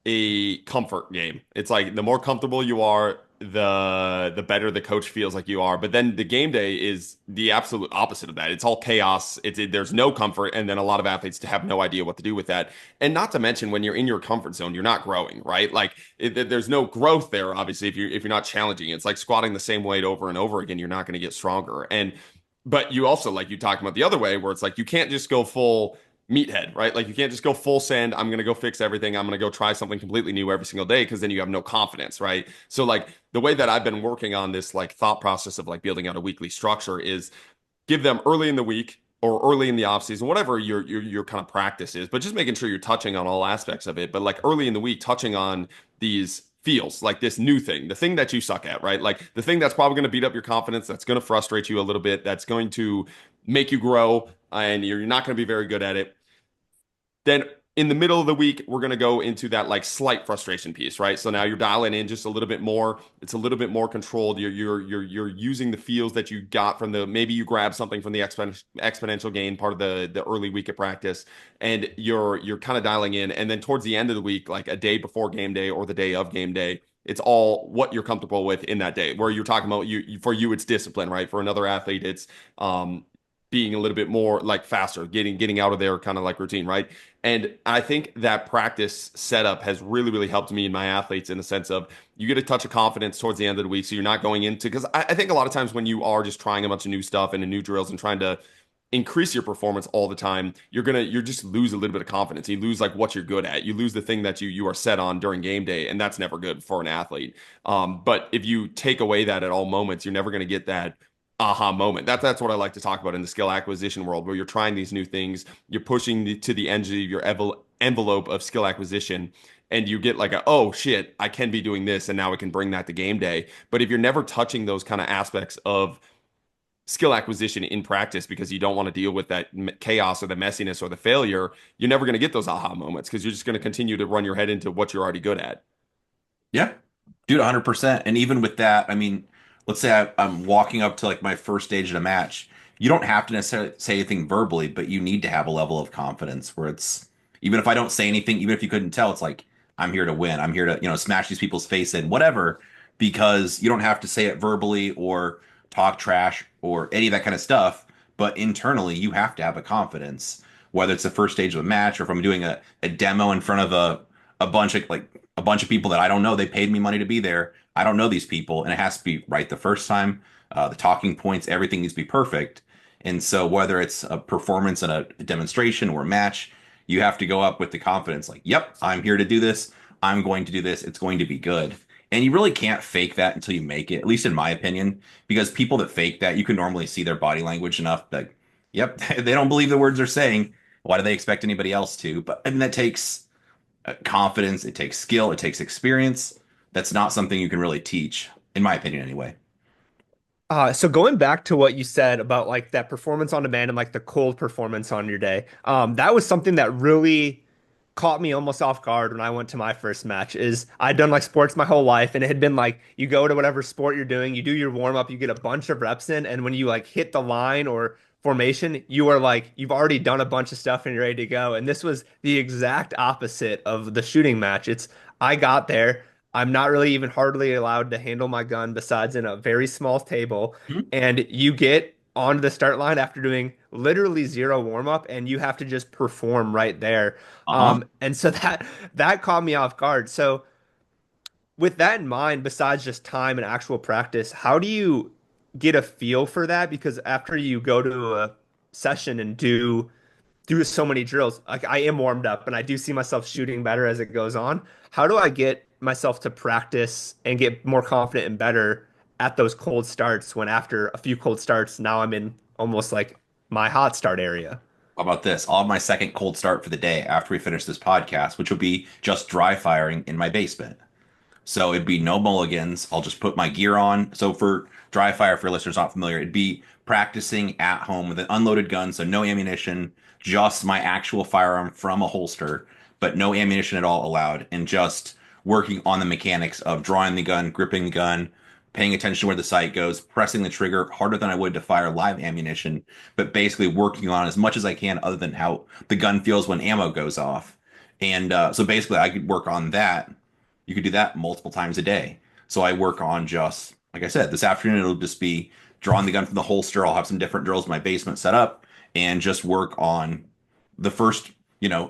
a comfort game. It's like the more comfortable you are, the better the coach feels like you are. But then the game day is the absolute opposite of that. It's all chaos. There's no comfort, and then a lot of athletes have no idea what to do with that. And not to mention, when you're in your comfort zone, you're not growing, right? Like there's no growth there. Obviously, if you're not challenging, it's like squatting the same weight over and over again. You're not going to get stronger. And but you also, like you talked about the other way, where it's like you can't just go full meathead, right? Like you can't just go full send. I'm going to go fix everything. I'm going to go try something completely new every single day, because then you have no confidence, right? So like the way that I've been working on this like thought process of like building out a weekly structure is give them early in the week or early in the off season, whatever your kind of practice is, but just making sure you're touching on all aspects of it. But like early in the week, touching on these feels like this new thing, the thing that you suck at, right? Like the thing that's probably going to beat up your confidence, that's going to frustrate you a little bit, that's going to make you grow, and you're not going to be very good at it. Then in the middle of the week, we're going to go into that like slight frustration piece, right? So now you're dialing in just a little bit more. It's a little bit more controlled. You're using the feels that you got from the, maybe you grab something from the exponential gain part of the early week of practice, and you're kind of dialing in. And then towards the end of the week, like a day before game day or the day of game day, it's all what you're comfortable with in that day. Where you're talking about for you, it's discipline, right? For another athlete, it's being a little bit more like faster, getting out of their kind of like routine, right? And I think that practice setup has really, really helped me and my athletes in the sense of you get a touch of confidence towards the end of the week. So you're not going into, because I think a lot of times when you are just trying a bunch of new stuff and new drills and trying to increase your performance all the time, you're just lose a little bit of confidence. You lose like what you're good at. You lose the thing that you are set on during game day, and that's never good for an athlete. But if you take away that at all moments, you're never going to get that aha moment. That's what I like to talk about in the skill acquisition world, where you're trying these new things, you're pushing to the edge of your envelope of skill acquisition, and you get like oh shit, I can be doing this, and now I can bring that to game day. But if you're never touching those kind of aspects of skill acquisition in practice because you don't want to deal with that chaos or the messiness or the failure, you're never going to get those aha moments, because you're just going to continue to run your head into what you're already good at. Yeah, dude, 100%. And even with that, I mean, let's say I'm walking up to like my first stage in a match. You don't have to necessarily say anything verbally, but you need to have a level of confidence where it's, even if I don't say anything, even if you couldn't tell, it's like, I'm here to win. I'm here to, smash these people's face in, whatever, because you don't have to say it verbally or talk trash or any of that kind of stuff. But internally, you have to have a confidence, whether it's the first stage of a match or if I'm doing a demo in front of a bunch of people that I don't know. They paid me money to be there. I don't know these people, and it has to be right the first time. The talking points, everything needs to be perfect. And so, whether it's a performance in a demonstration or a match, you have to go up with the confidence, like, "Yep, I'm here to do this. I'm going to do this. It's going to be good." And you really can't fake that until you make it, at least in my opinion, because people that fake that, you can normally see their body language enough that, yep, they don't believe the words they're saying. Why do they expect anybody else to? But I mean, that takes confidence, it takes skill, it takes experience. That's not something you can really teach, in my opinion, anyway. So going back to what you said about like that performance on demand and like the cold performance on your day, that was something that really caught me almost off guard when I went to my first match. Is I'd done like sports my whole life, and it had been like you go to whatever sport you're doing, you do your warm up, you get a bunch of reps in, and when you like hit the line or formation, you are like you've already done a bunch of stuff and you're ready to go. And this was the exact opposite of the shooting match. It's I got there. I'm not really even hardly allowed to handle my gun besides in a very small table. Mhm. And you get onto the start line after doing literally zero warm up, and you have to just perform right there. Uh-huh. And so that caught me off guard. So with that in mind, besides just time and actual practice, how do you get a feel for that? Because after you go to a session and do so many drills. Like I am warmed up and I do see myself shooting better as it goes on. How do I get myself to practice and get more confident and better at those cold starts when after a few cold starts, now I'm in almost like my hot start area? How about this? I'll have my second cold start for the day after we finish this podcast, which will be just dry firing in my basement. So it'd be no mulligans. I'll just put my gear on. So for dry fire, for your listeners not familiar, it'd be practicing at home with an unloaded gun, so no ammunition, just my actual firearm from a holster, but no ammunition at all allowed, and just working on the mechanics of drawing the gun, gripping the gun, paying attention to where the sight goes, pressing the trigger harder than I would to fire live ammunition, but basically working on as much as I can other than how the gun feels when ammo goes off. And so basically, I could work on that. You could do that multiple times a day. So I work on just, like I said, this afternoon it'll just be drawing the gun from the holster. I'll have some different drills in my basement set up and just work on the first,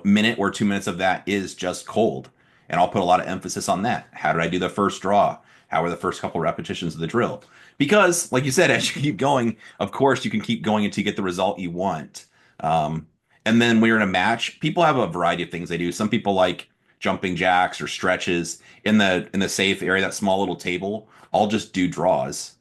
minute or 2 minutes of that is just cold. And I'll put a lot of emphasis on that. How did I do the first draw? How are the first couple repetitions of the drill? Because, like you said, as you keep going, of course, you can keep going until you get the result you want. Um, and then when you're in a match, people have a variety of things they do. Some people like jumping jacks or stretches in the safe area, that small little table. I'll just do draws.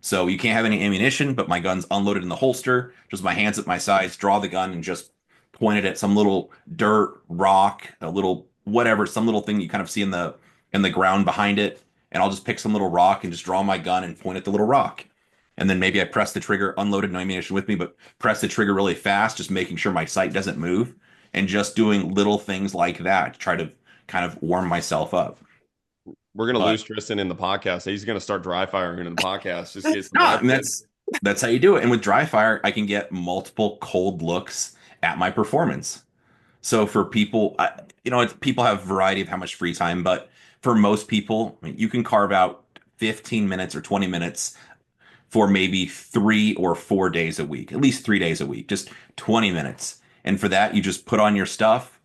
So you can't have any ammunition, but my gun's unloaded in the holster. Just my hands at my sides, draw the gun, and just point it at some little dirt, rock, a little whatever, some little thing you kind of see in the ground behind it. And I'll just pick some little rock and just draw my gun and point at the little rock. And then maybe I press the trigger, unloaded no ammunition with me, but press the trigger really fast, just making sure my sight doesn't move, and just doing little things like that to try to kind of warm myself up. We're gonna But lose Tristan in the podcast. He's gonna start dry firing in the podcast. Just get some no, reps and in. that's how you do it. And with dry fire, I can get multiple cold looks at my performance. So for people, people have a variety of how much free time, but for most people, I mean, you can carve out 15 minutes or 20 minutes for maybe 3 or 4 days a week, at least 3 days a week, just 20 minutes. And for that, you just put on your stuff,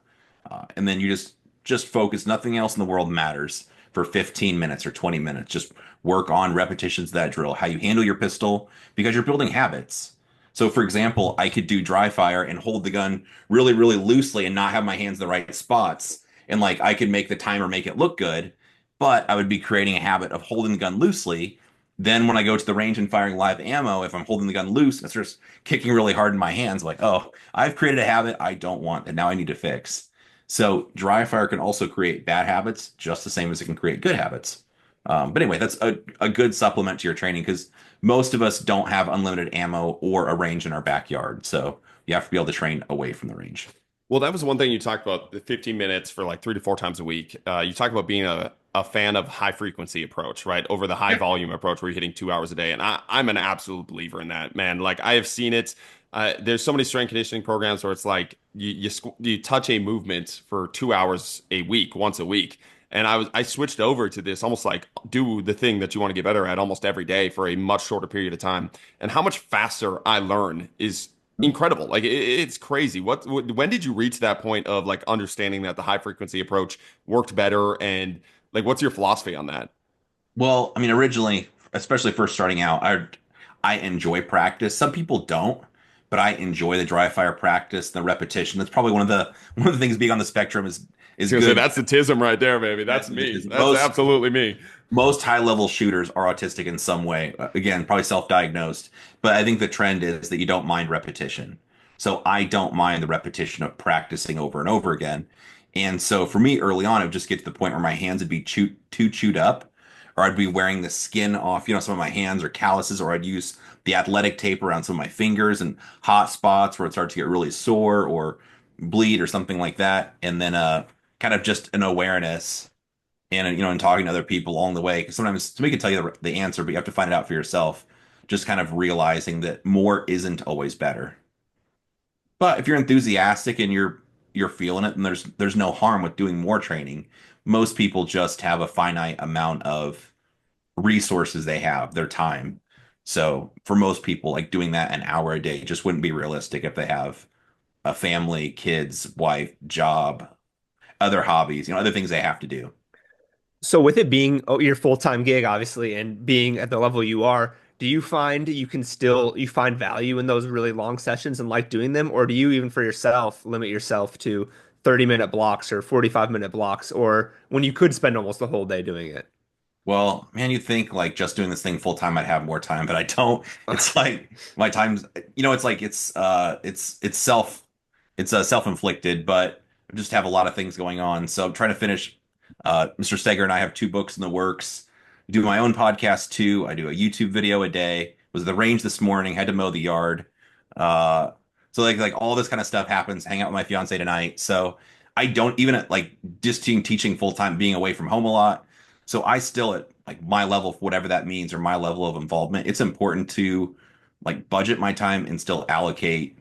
and then you just focus. Nothing else in the world matters for 15 minutes or 20 minutes. Just work on repetitions of that drill, how you handle your pistol, because you're building habits. So, for example, I could do dry fire and hold the gun really, really loosely and not have my hands in the right spots. And like I could make the timer make it look good, but I would be creating a habit of holding the gun loosely. Then when I go to the range and firing live ammo, if I'm holding the gun loose and it's just kicking really hard in my hands, like, oh, I've created a habit I don't want and now I need to fix. So dry fire can also create bad habits just the same as it can create good habits. But anyway, that's a good supplement to your training because most of us don't have unlimited ammo or a range in our backyard. So you have to be able to train away from the range. Well, that was one thing you talked about, the 15 minutes for like 3 to 4 times a week. You talked about being a fan of high frequency approach, right? Over the high volume approach where you're hitting 2 hours a day. And I'm an absolute believer in that, man. Like I have seen it. There's so many strength conditioning programs where it's like you touch a movement for 2 hours a week, once a week. And I switched over to this almost like do the thing that you want to get better at almost every day for a much shorter period of time. And how much faster I learn is incredible. Like it's crazy. When did you reach that point of like understanding that the high frequency approach worked better? And like, what's your philosophy on that? Well, I mean, originally, especially first starting out, I enjoy practice. Some people don't, but I enjoy the dry fire practice, the repetition. That's probably one of the things being on the spectrum is I was gonna say, good. that's the tism right there, baby. That's me. Because That's absolutely me. most high level shooters are autistic in some way. Again, probably self-diagnosed, but I think the trend is that you don't mind repetition. So I don't mind the repetition of practicing over and over again. And so for me early on, it would just get to the point where my hands would be too chewed up, or I'd be wearing the skin off, some of my hands or calluses, or I'd use the athletic tape around some of my fingers and hot spots where it started to get really sore or bleed or something like that. And then kind of just an awareness and talking to other people along the way. Because sometimes somebody can tell you the answer, but you have to find it out for yourself. Just kind of realizing that more isn't always better. But if you're enthusiastic and you're feeling it, and there's no harm with doing more training. Most people just have a finite amount of resources they have, their time. So for most people, like doing that an hour a day just wouldn't be realistic if they have a family, kids, wife, job, other hobbies, other things they have to do. So with it being your full-time gig, obviously, and being at the level you are, do you find you find value in those really long sessions and like doing them, or do you even for yourself limit yourself to 30-minute blocks or 45-minute blocks, or when you could spend almost the whole day doing it? Well, man, you think like just doing this thing full time, I'd have more time, but I don't. It's like my time's, it's like it's self-inflicted, but I just have a lot of things going on. So I'm trying to finish. Mr. Steger and I have 2 books in the works. I do my own podcast too. I do a YouTube video a day. Was at the range this morning. Had to mow the yard. Uh, so like all this kind of stuff happens. Hang out with my fiance tonight. So I don't even like just teaching full time, being away from home a lot. So I still at like my level, whatever that means, or my level of involvement. It's important to like budget my time and still allocate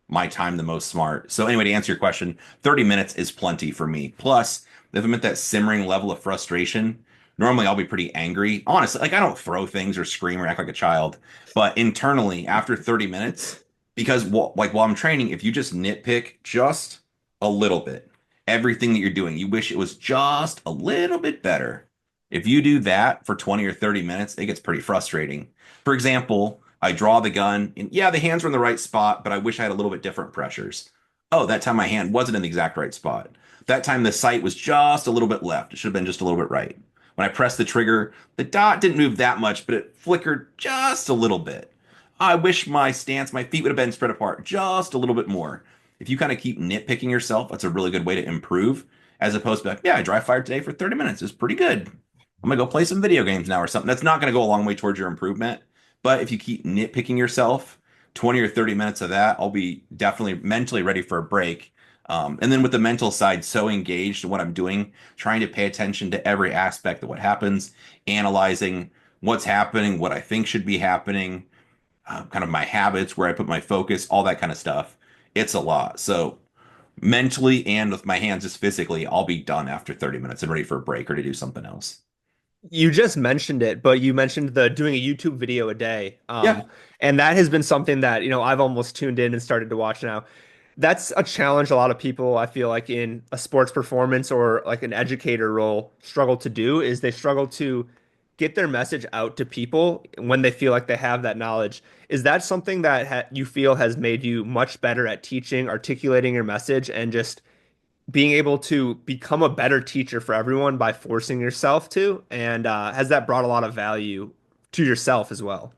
my time the most smart. So anyway, to answer your question, 30 minutes is plenty for me. Plus, if I'm at that simmering level of frustration Normally I'll be pretty angry. Honestly, like I don't throw things or scream or act like a child, but internally after 30 minutes, because like while I'm training, if you just nitpick just a little bit, everything that you're doing, you wish it was just a little bit better. If you do that for 20 or 30 minutes, it gets pretty frustrating. For example, I draw the gun and yeah, the hands are in the right spot, but I wish I had a little bit different pressures. Oh, that time my hand wasn't in the exact right spot. That time the sight was just a little bit left. It should have been just a little bit right. When I pressed the trigger, the dot didn't move that much, but it flickered just a little bit. I wish my stance, my feet would have been spread apart just a little bit more. If you kind of keep nitpicking yourself, that's a really good way to improve, as opposed to like, yeah, I dry fired today for 30 minutes. It's pretty good. I'm gonna go play some video games now or something. That's not gonna go a long way towards your improvement. But if you keep nitpicking yourself, 20 or 30 minutes of that, I'll be definitely mentally ready for a break. And then with the mental side, so engaged in what I'm doing, trying to pay attention to every aspect of what happens, analyzing what's happening, what I think should be happening, kind of my habits, where I put my focus, all that kind of stuff. It's a lot. So mentally and with my hands, just physically, I'll be done after 30 minutes and ready for a break or to do something else. You just mentioned it, but you mentioned the doing a YouTube video a day. Yeah, And that has been something that, I've almost tuned in and started to watch now. That's a challenge a lot of people, I feel like in a sports performance or like an educator role struggle to do is they struggle to get their message out to people when they feel like they have that knowledge. Is that something that you feel has made you much better at teaching, articulating your message, and just being able to become a better teacher for everyone by forcing yourself to? And has that brought a lot of value to yourself as well?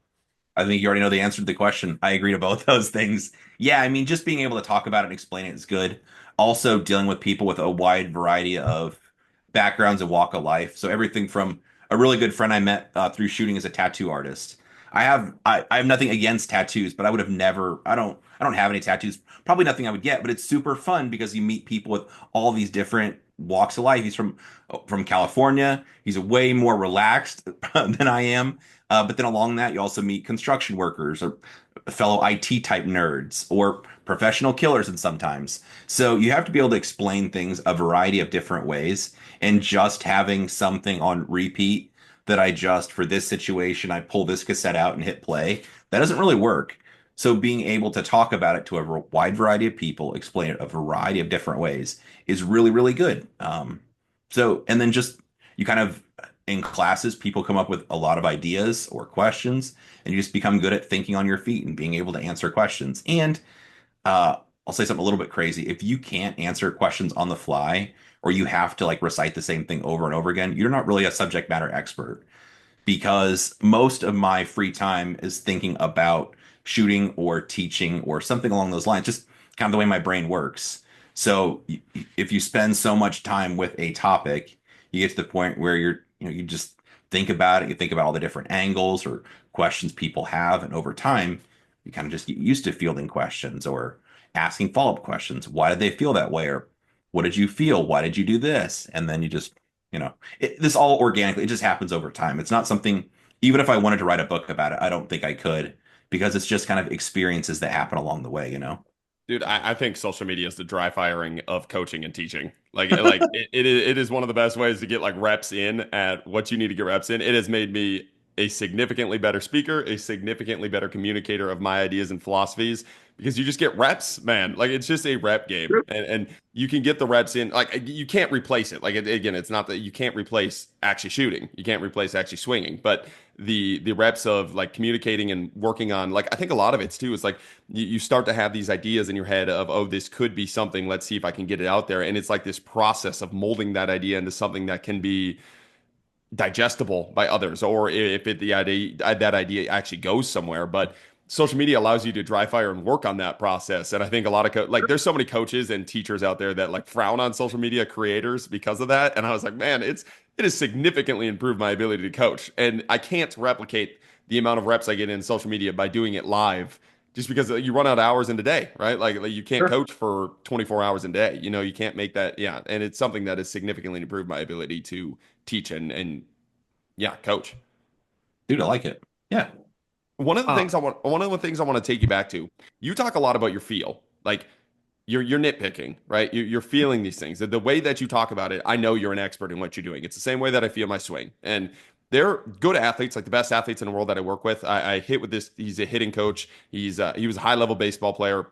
I think you already know the answer to the question. I agree to both those things. Yeah, I mean, just being able to talk about it and explain it is good. Also, dealing with people with a wide variety of backgrounds and walk of life. So everything from a really good friend I met through shooting as a tattoo artist. I have nothing against tattoos, but I would have never. I don't have any tattoos. Probably nothing I would get, but it's super fun because you meet people with all these different walks of life. He's from California. He's way more relaxed than I am. But then along that, you also meet construction workers or fellow IT type nerds or professional killers, and sometimes. So you have to be able to explain things a variety of different ways. And just having something on repeat that I just, for this situation, I pull this cassette out and hit play, that doesn't really work. So being able to talk about it to a wide variety of people, explain it a variety of different ways is really, really good. And then just you kind of in classes, people come up with a lot of ideas or questions, and you just become good at thinking on your feet and being able to answer questions. And I'll say something a little bit crazy. If you can't answer questions on the fly, or you have to like recite the same thing over and over again, you're not really a subject matter expert because most of my free time is thinking about shooting or teaching or something along those lines, just kind of the way my brain works. So if you spend so much time with a topic, you get to the point where you just think about it, you think about all the different angles or questions people have, and over time, you kind of just get used to fielding questions or asking follow-up questions. Why did they feel that way? Or what did you feel? Why did you do this? And then you just this all organically, it just happens over time. It's not something, even if I wanted to write a book about it, I don't think I could because it's just kind of experiences that happen along the way, you know? Dude, I think social media is the dry firing of coaching and teaching. It is one of the best ways to get like reps in at what you need to get reps in. It has made me a significantly better speaker, a significantly better communicator of my ideas and philosophies because you just get reps, man. Like it's just a rep game, and you can get the reps in. Like you can't replace it. Again, it's not that you can't replace actually shooting. You can't replace actually swinging, but the reps of like communicating and working on like I think a lot of it's too is like you start to have these ideas in your head of, oh, this could be something. Let's see if I can get it out there. And it's like this process of molding that idea into something that can be digestible by others, or if the idea that idea actually goes somewhere. But social media allows you to dry fire and work on that process. And I think a lot of like there's so many coaches and teachers out there that like frown on social media creators because of that. And I was like, man, it has significantly improved my ability to coach. And I can't replicate the amount of reps I get in social media by doing it live just because you run out of hours in a day, right? Like you can't coach for 24 hours a day. You can't make that. Yeah. And it's something that has significantly improved my ability to teach and yeah, coach. Dude, I like it. Yeah. One of the things I want to take you back to, you talk a lot about your feel. Like you're nitpicking, right? You're feeling these things. The way that you talk about it, I know you're an expert in what you're doing. It's the same way that I feel my swing. And they're good athletes, like the best athletes in the world that I work with. I hit with this. He's a hitting coach. He was a high level baseball player.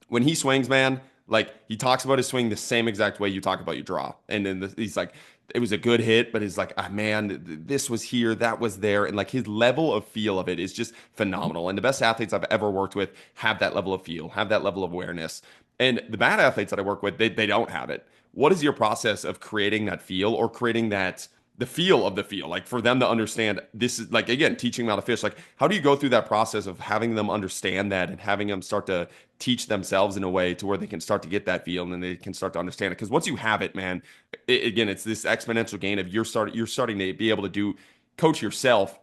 When he swings, man, like he talks about his swing the same exact way you talk about your draw. And then he's like, it was a good hit, but he's like, ah, man, this was here, that was there. And like his level of feel of it is just phenomenal. And the best athletes I've ever worked with have that level of feel, have that level of awareness. And the bad athletes that I work with, they don't have it. What is your process of creating that feel or creating that the feel of the feel, like for them to understand this is like, again, teaching them how to fish, like how do you go through that process of having them understand that and having them start to teach themselves in a way to where they can start to get that feel and then they can start to understand it? Because once you have it, man, again, it's this exponential gain of you're starting to be able to coach yourself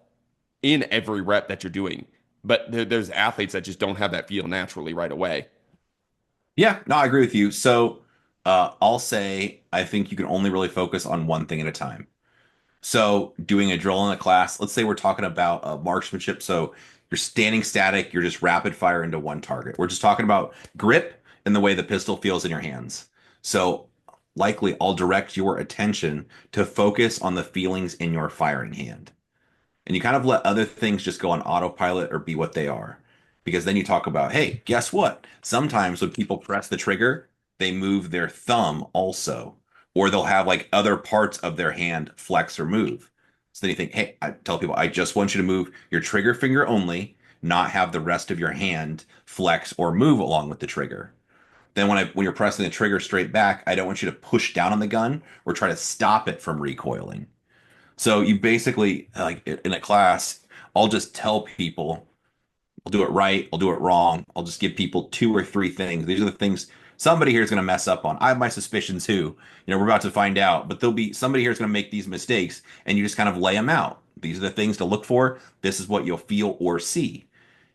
in every rep that you're doing. But there's athletes that just don't have that feel naturally right away. Yeah, no, I agree with you. So I'll say I think you can only really focus on one thing at a time. So doing a drill in a class, let's say we're talking about marksmanship. So you're standing static, you're just rapid fire into one target. We're just talking about grip and the way the pistol feels in your hands. So likely I'll direct your attention to focus on the feelings in your firing hand. And you kind of let other things just go on autopilot or be what they are. Because then you talk about, hey, guess what? Sometimes when people press the trigger, they move their thumb also, or they'll have like other parts of their hand flex or move. So then you think, hey, I tell people, I just want you to move your trigger finger only, not have the rest of your hand flex or move along with the trigger. Then when you're pressing the trigger straight back, I don't want you to push down on the gun or try to stop it from recoiling. So you basically, like in a class, I'll just tell people, I'll do it right, I'll do it wrong. I'll just give people two or three things. These are the things somebody here is going to mess up on. I have my suspicions too. We're about to find out, but there'll be somebody here is going to make these mistakes, and you just kind of lay them out. These are the things to look for. This is what you'll feel or see.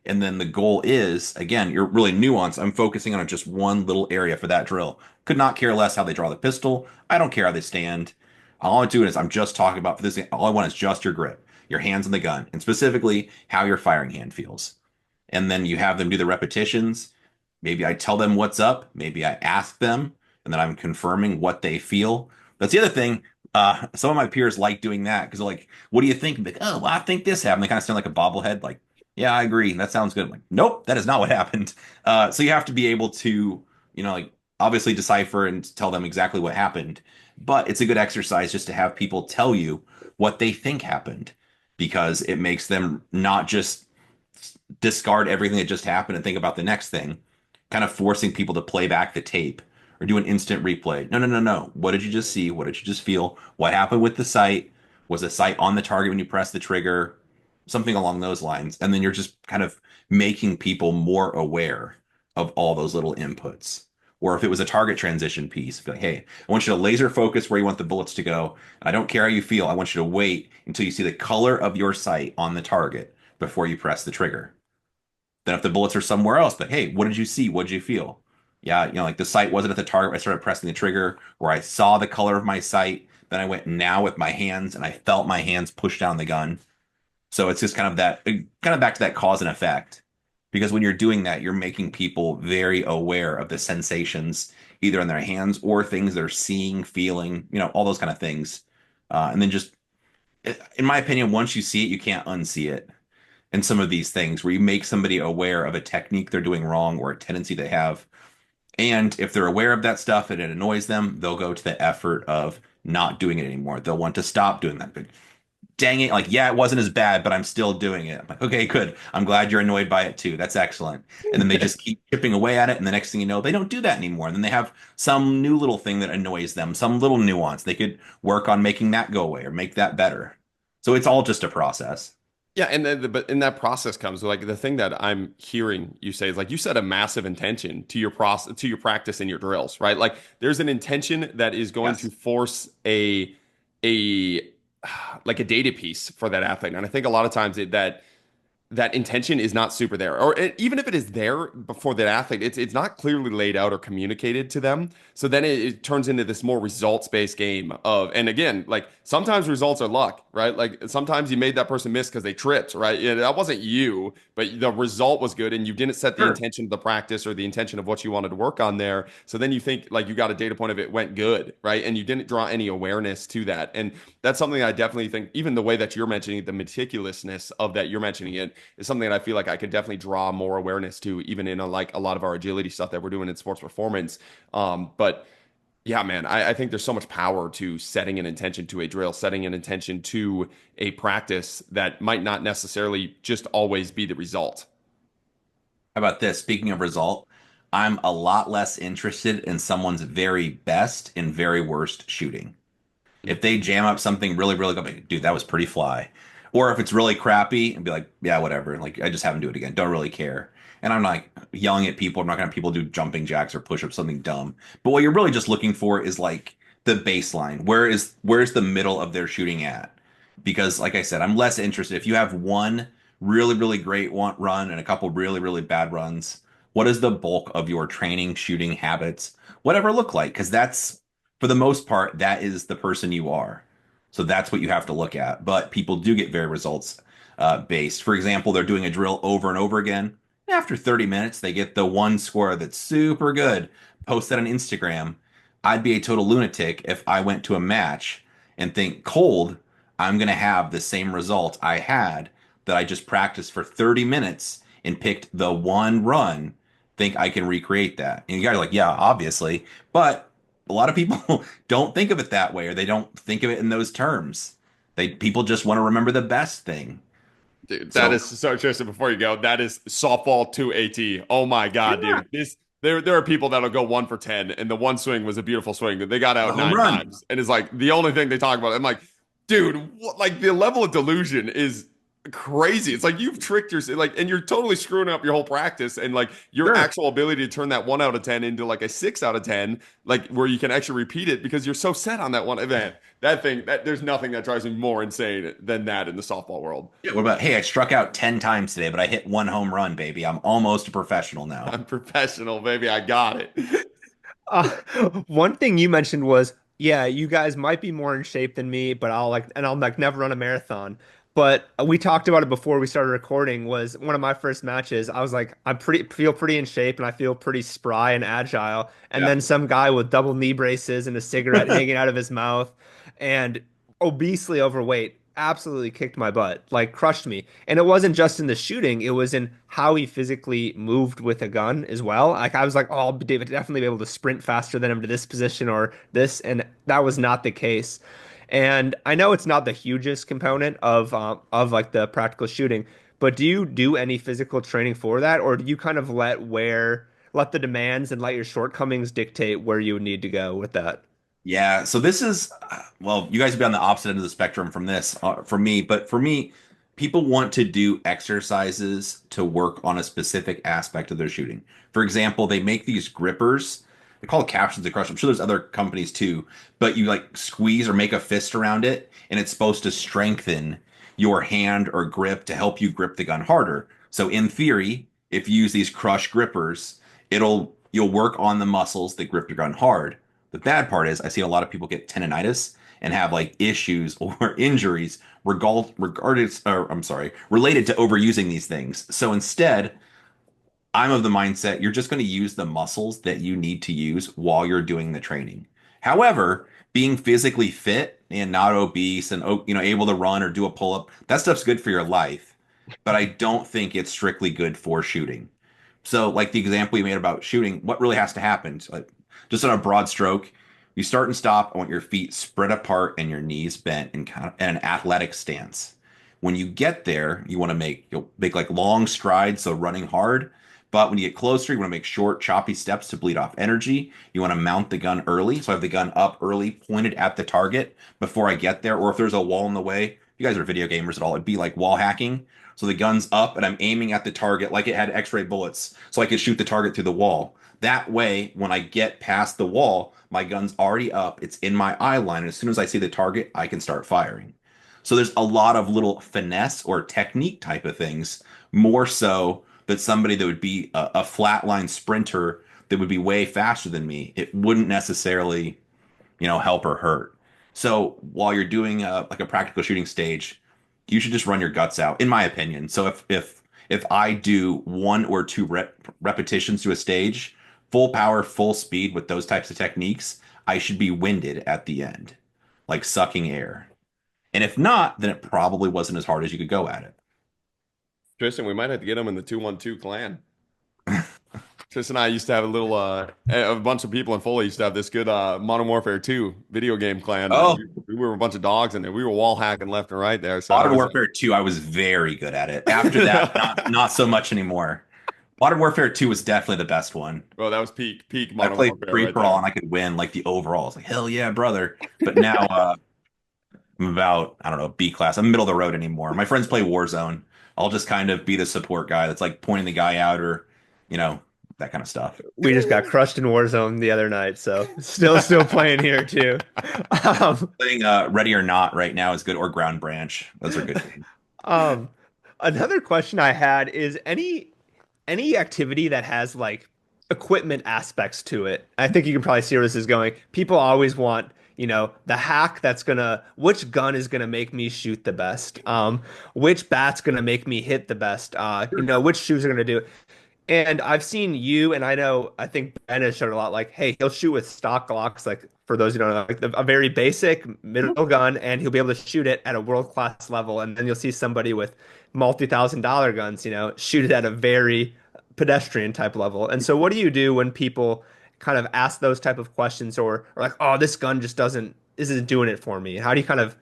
And then the goal is, again, you're really nuanced. I'm focusing on just one little area for that drill. Could not care less how they draw the pistol. I don't care how they stand. All I'm doing is I'm just talking about for this. All I want is just your grip, your hands on the gun, and specifically how your firing hand feels. And then you have them do the repetitions. Maybe I tell them what's up. Maybe I ask them, and then I'm confirming what they feel. That's the other thing. Some of my peers like doing that because they're like, "What do you think?" I'm like, "Oh, well, I think this happened." They kind of sound like a bobblehead. Like, "Yeah, I agree. That sounds good." I'm like, "Nope, that is not what happened." So you have to be able to, like obviously decipher and tell them exactly what happened. But it's a good exercise just to have people tell you what they think happened because it makes them not just discard everything that just happened and think about the next thing, kind of forcing people to play back the tape or do an instant replay. No, no, no, no. What did you just see? What did you just feel? What happened with the sight? Was the sight on the target when you press the trigger? Something along those lines. And then you're just kind of making people more aware of all those little inputs. Or if it was a target transition piece, be like, hey, I want you to laser focus where you want the bullets to go. I don't care how you feel. I want you to wait until you see the color of your sight on the target before you press the trigger. Then if the bullets are somewhere else, but hey, what did you see? What did you feel? Yeah, like the sight wasn't at the target. I started pressing the trigger, or I saw the color of my sight. Then I went now with my hands, and I felt my hands push down the gun. So it's just kind of back to that cause and effect. Because when you're doing that, you're making people very aware of the sensations, either in their hands or things they're seeing, feeling, all those kind of things. And then just, in my opinion, once you see it, you can't unsee it. And some of these things where you make somebody aware of a technique they're doing wrong or a tendency they have. And if they're aware of that stuff and it annoys them, they'll go to the effort of not doing it anymore. They'll want to stop doing that. But dang it, like, yeah, it wasn't as bad, but I'm still doing it. I'm like, okay, good. I'm glad you're annoyed by it too. That's excellent. And then they just keep chipping away at it. And the next thing you know, they don't do that anymore. And then they have some new little thing that annoys them, some little nuance. They could work on making that go away or make that better. So it's all just a process. Yeah, and then but in that process comes like the thing that I'm hearing you say is like you set a massive intention to your process, to your practice and your drills, right? Like there's an intention that is going to force a like a data piece for that athlete. And I think a lot of times that that intention is not super there, or even if it is there before the athlete, it's not clearly laid out or communicated to them. So then it turns into this more results-based game of, and again, like sometimes results are luck, right? Like sometimes you made that person miss because they tripped, right? Yeah, that wasn't you, but the result was good, and you didn't set the Sure. intention of the practice or the intention of what you wanted to work on there. So then you think like you got a data point of it went good, right? And you didn't draw any awareness to that, and that's something I definitely think. Even the way that you're mentioning the meticulousness of that, you're mentioning it is something that I feel like I could definitely draw more awareness to, even in like a lot of our agility stuff that we're doing in sports performance. But yeah, man, I think there's so much power to setting an intention to a drill, setting an intention to a practice that might not necessarily just always be the result. How about this? Speaking of result, I'm a lot less interested in someone's very best and very worst shooting. If they jam up something really, really good, like, dude, that was pretty fly. Or if it's really crappy, and be like, yeah, whatever. Like, I just have them do it again. Don't really care. And I'm like yelling at people. I'm not gonna have people do jumping jacks or push ups, something dumb. But what you're really just looking for is like the baseline. Where's the middle of their shooting at? Because, like I said, I'm less interested. If you have one really, really great one run and a couple really, really bad runs, what does the bulk of your training, shooting habits, whatever look like? Because that's for the most part, that is the person you are. So that's what you have to look at. But people do get very results based. For example, they're doing a drill over and over again. After 30 minutes, they get the one score that's super good. Post that on Instagram. I'd be a total lunatic if I went to a match and think cold, I'm going to have the same result I had that I just practiced for 30 minutes and picked the one run, think I can recreate that. And you guys are like, yeah, obviously. But a lot of people don't think of it that way, or they don't think of it in those terms. People just want to remember the best thing. Dude, that So is so Tristan, before you go, that is softball to AT. Oh my God, yeah, dude. There are people that'll go 1 for 10, and the one swing was a beautiful swing that they got the out home nine run. times. And it's like the only thing they talk about. I'm like, dude, what, like the level of delusion is crazy. It's like you've tricked yourself, like, and you're totally screwing up your whole practice and like your Sure. actual ability to turn that 1 out of 10 into like a 6 out of 10, like where you can actually repeat it because you're so set on that one event. That thing, that there's nothing that drives me more insane than that in the softball world. Yeah, what about, hey, I struck out 10 times today, but I hit one home run, baby. I'm almost a professional now. I'm professional, baby. I got it. Uh, one thing you mentioned was, yeah, you guys might be more in shape than me, but I'll like never run a marathon. But we talked about it before we started recording. Was one of my first matches. I was like, feel pretty in shape and I feel pretty spry and agile. And Yeah. then some guy with double knee braces and a cigarette hanging out of his mouth and obesely overweight absolutely kicked my butt, like crushed me. And it wasn't just in the shooting, it was in how he physically moved with a gun as well. Like I was like, oh, definitely be able to sprint faster than him to this position or this, and that was not the case. And I know it's not the hugest component of like the practical shooting, but do you do any physical training for that, or do you kind of let the demands and let your shortcomings dictate where you would need to go with that? Yeah, so this is well, you guys would be on the opposite end of the spectrum from this for me, but for me, people want to do exercises to work on a specific aspect of their shooting. For example, they make these grippers. They call it captions and crush. I'm sure there's other companies too, but you like squeeze or make a fist around it, and it's supposed to strengthen your hand or grip to help you grip the gun harder. So in theory, if you use these crush grippers, you'll work on the muscles that grip your gun hard. The bad part is I've seen a lot of people get tendonitis and have like issues or injuries related to overusing these things. So instead, I'm of the mindset you're just going to use the muscles that you need to use while you're doing the training. However, being physically fit and not obese and able to run or do a pull up, that stuff's good for your life, but I don't think it's strictly good for shooting. So, like the example you made about shooting, what really has to happen? So, like, just on a broad stroke, you start and stop. I want your feet spread apart and your knees bent in kind of in an athletic stance. When you get there, you'll make like long strides, so running hard. But when you get closer, you want to make short, choppy steps to bleed off energy. You want to mount the gun early, so I have the gun up early, pointed at the target before I get there. Or if there's a wall in the way, if you guys are video gamers at all, it'd be like wall hacking. So the gun's up and I'm aiming at the target like it had X-ray bullets, so I could shoot the target through the wall. That way, when I get past the wall, my gun's already up. It's in my eye line. And as soon as I see the target, I can start firing. So there's a lot of little finesse or technique type of things, more so that somebody that would be a flatline sprinter that would be way faster than me, it wouldn't necessarily, help or hurt. So while you're doing like a practical shooting stage, you should just run your guts out, in my opinion. So if I do one or two repetitions to a stage, full power, full speed with those types of techniques, I should be winded at the end, like sucking air. And if not, then it probably wasn't as hard as you could go at it. Tristan, we might have to get him in the 212 clan. Tristan and I used to have a bunch of people in Foley used to have this good Modern Warfare 2 video game clan. And Oh, we were a bunch of dogs in there. We were wall hacking left and right there. So that Modern was Warfare 2, I was very good at it. After that, not so much anymore. Modern Warfare 2 was definitely the best one. Well, that was peak I Modern played Warfare free right for all there. and I could win like the overalls. Like, hell yeah, brother. But now I'm about, I don't know, B class. I'm middle of the road anymore. My friends play Warzone. I'll just kind of be the support guy that's like pointing the guy out or, you know, that kind of stuff. We just got crushed in Warzone the other night, so still playing here too. Um, Playing Ready or Not right now is good, or Ground Branch. Those are good games. um, Another question I had is any activity that has like equipment aspects to it. I think you can probably see where this is going. People always want, the hack that's gonna, which gun is gonna make me shoot the best? Which bat's gonna make me hit the best? Which shoes are gonna do it? And I've seen you, and I think Ben has showed a lot. Like, hey, he'll shoot with stock Glocks. Like, for those who don't know, like a very basic middle gun, and he'll be able to shoot it at a world class level. And then you'll see somebody with multi-thousand-dollar guns, shoot it at a very pedestrian type level. And so, what do you do when people kind of ask those type of questions, or like, oh, this gun just isn't doing it for me? How do you kind of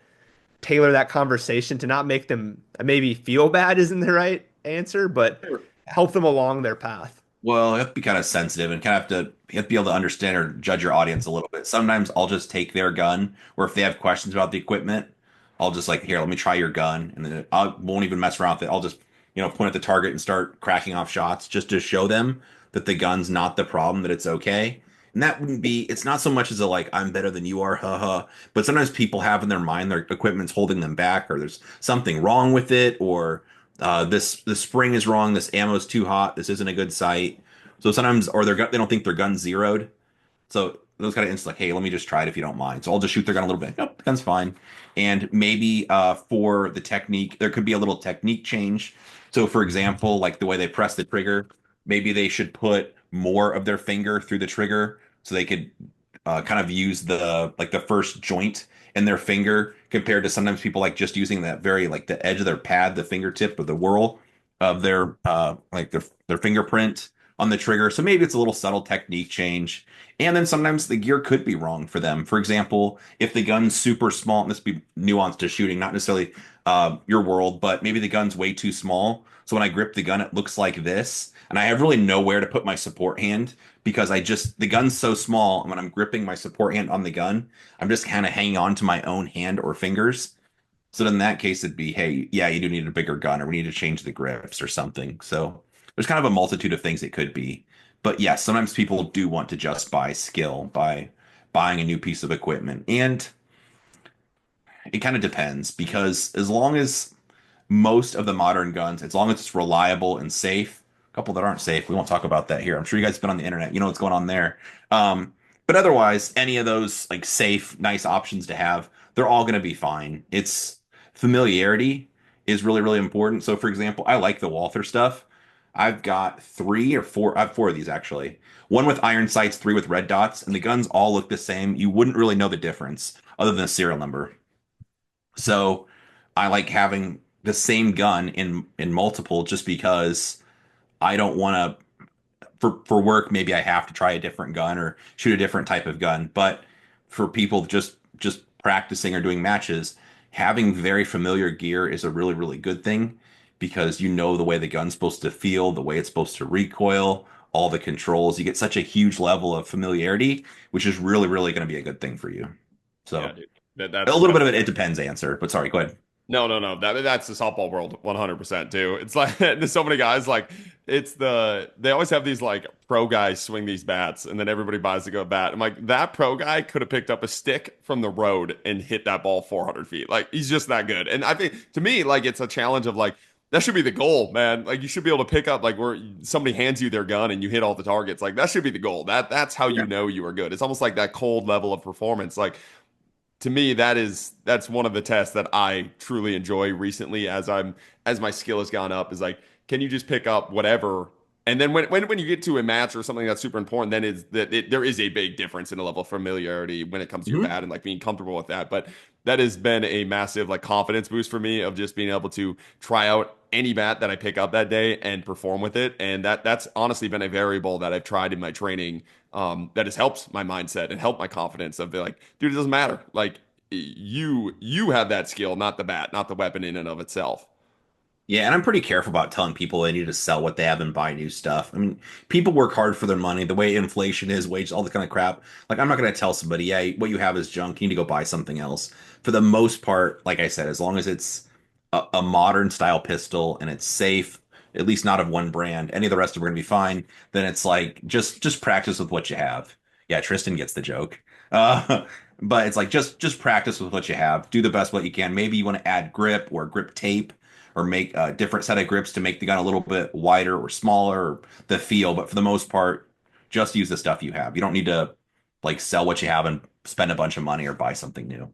tailor that conversation to not make them maybe feel bad? Isn't the right answer, but help them along their path. Well, you have to be kind of sensitive and kind of you have to be able to understand or judge your audience a little bit. Sometimes I'll just take their gun, or if they have questions about the equipment, I'll just like, here, let me try your gun, and then I won't even mess around with it. I'll just, point at the target and start cracking off shots just to show them that the gun's not the problem, that it's okay. And that wouldn't be, it's not so much as a like, I'm better than you are, haha. But sometimes people have in their mind their equipment's holding them back, or there's something wrong with it, or the spring is wrong, this ammo's too hot, this isn't a good sight. So sometimes, or they don't think their gun's zeroed. So those kind of instances, like, hey, let me just try it if you don't mind. So I'll just shoot their gun a little bit. Nope, the gun's fine. And maybe for the technique, there could be a little technique change. So for example, like the way they press the trigger, maybe they should put more of their finger through the trigger so they could kind of use the first joint in their finger, compared to sometimes people like just using that very like the edge of their pad, the fingertip or the whorl of their like their fingerprint on the trigger. So maybe it's a little subtle technique change. And then sometimes the gear could be wrong for them. For example, if the gun's super small, and this would be nuanced to shooting, not necessarily your world, but maybe the gun's way too small. So when I grip the gun, it looks like this. And I have really nowhere to put my support hand because the gun's so small. And when I'm gripping my support hand on the gun, I'm just kind of hanging on to my own hand or fingers. So in that case, it'd be, hey, yeah, you do need a bigger gun, or we need to change the grips or something. So there's kind of a multitude of things it could be. But yes, sometimes people do want to just buy skill by buying a new piece of equipment. And it kind of depends, because as long as most of the modern guns, as long as it's reliable and safe, a couple that aren't safe, we won't talk about that here. I'm sure you guys have been on the internet, you know what's going on there. But otherwise, any of those like safe, nice options to have, they're all going to be fine. It's familiarity is really, really important. So for example, I like the Walther stuff. I've got three or four, I have four of these actually. One with iron sights, three with red dots, and the guns all look the same. You wouldn't really know the difference other than the serial number. So I like having the same gun in multiple, just because I don't want to, for work, maybe I have to try a different gun or shoot a different type of gun. But for people just practicing or doing matches, having very familiar gear is a really, really good thing, because you know the way the gun's supposed to feel, the way it's supposed to recoil, all the controls. You get such a huge level of familiarity, which is really, really going to be a good thing for you. Yeah, So dude. a little bit of it depends answer, but sorry, go ahead. No. That's the softball world 100% too. It's like there's so many guys like They always have these like pro guys swing these bats and then everybody buys a go bat. I'm like, that pro guy could have picked up a stick from the road and hit that ball 400 feet. Like he's just that good. And I think to me, like it's a challenge of like that should be the goal, man. Like you should be able to pick up like where somebody hands you their gun and you hit all the targets. Like that should be the goal. That's how you Yeah. know you are good. It's almost like that cold level of performance. Like to me that's one of the tests that I truly enjoy recently as my skill has gone up is like can you just pick up whatever and then when you get to a match or something that's super important then there is a big difference in the level of familiarity when it comes to your Mhm. bat and like being comfortable with that, but that has been a massive like confidence boost for me of just being able to try out any bat that I pick up that day and perform with it, and that's honestly been a variable that I've tried in my training that has helped my mindset and helped my confidence of like, dude, it doesn't matter. Like you have that skill, not the bat, not the weapon in and of itself. Yeah, and I'm pretty careful about telling people they need to sell what they have and buy new stuff. I mean, people work hard for their money, the way inflation is, wages, all the kind of crap. Like, I'm not going to tell somebody, yeah, what you have is junk. You need to go buy something else. For the most part, like I said, as long as it's a modern style pistol and it's safe, at least not of one brand, any of the rest of them are going to be fine. Then it's like just practice with what you have. Yeah, Tristan gets the joke. Uh, but it's like just practice with what you have. Do the best what you can. Maybe you want to add grip or grip tape or make a different set of grips to make the gun a little bit wider or smaller or the feel. But for the most part, just use the stuff you have. You don't need to like sell what you have and spend a bunch of money or buy something new.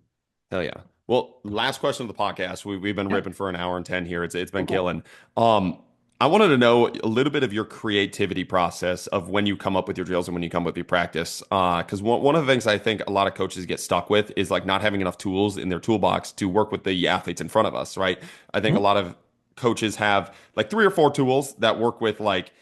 Hell yeah. Well, last question of the podcast. We've been Yeah. ripping for an hour and 10 here. It's been Cool, cool. killing. I wanted to know a little bit of your creativity process of when you come up with your drills and when you come up with your practice. Because one of the things I think a lot of coaches get stuck with is like not having enough tools in their toolbox to work with the athletes in front of us, right? I think a Mhm. lot of coaches have like three or four tools that work with like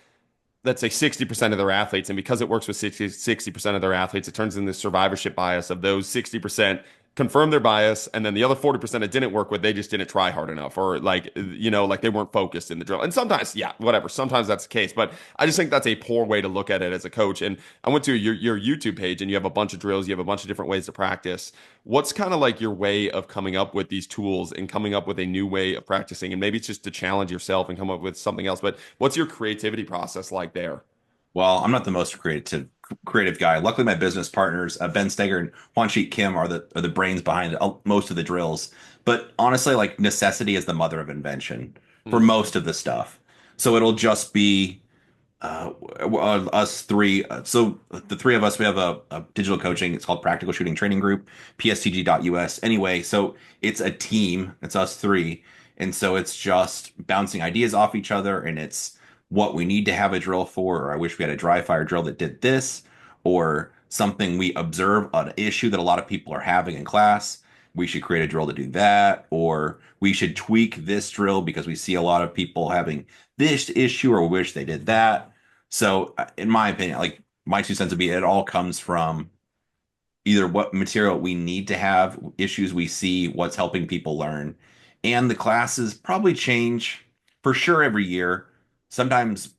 let's say 60% of their athletes. And because it works with 60% of their athletes, it turns into survivorship bias of those 60% confirm their bias. And then the other 40% it didn't work with, they just didn't try hard enough or like, like they weren't focused in the drill. And sometimes, yeah, whatever. Sometimes that's the case. But I just think that's a poor way to look at it as a coach. And I went to your YouTube page and you have a bunch of drills. You have a bunch of different ways to practice. What's kind of like your way of coming up with these tools and coming up with a new way of practicing? And maybe it's just to challenge yourself and come up with something else. But what's your creativity process like there? Well, I'm not the most creative guy. Luckily, my business partners, Ben Steger and Juanchit Kim, are the brains behind most of the drills. But honestly, like necessity is the mother of invention for Mm. most of the stuff. So it'll just be us three. So the three of us, we have a digital coaching. It's called Practical Shooting Training Group, pstg.us. Anyway, so it's a team. It's us three. And so it's just bouncing ideas off each other and it's what we need to have a drill for, or I wish we had a dry fire drill that did this, or something we observe an issue that a lot of people are having in class. We should create a drill to do that, or we should tweak this drill because we see a lot of people having this issue or wish they did that. So, in my opinion, like my 2 cents would be it all comes from either what material we need to have, issues we see, what's helping people learn. And the classes probably change for sure every year, sometimes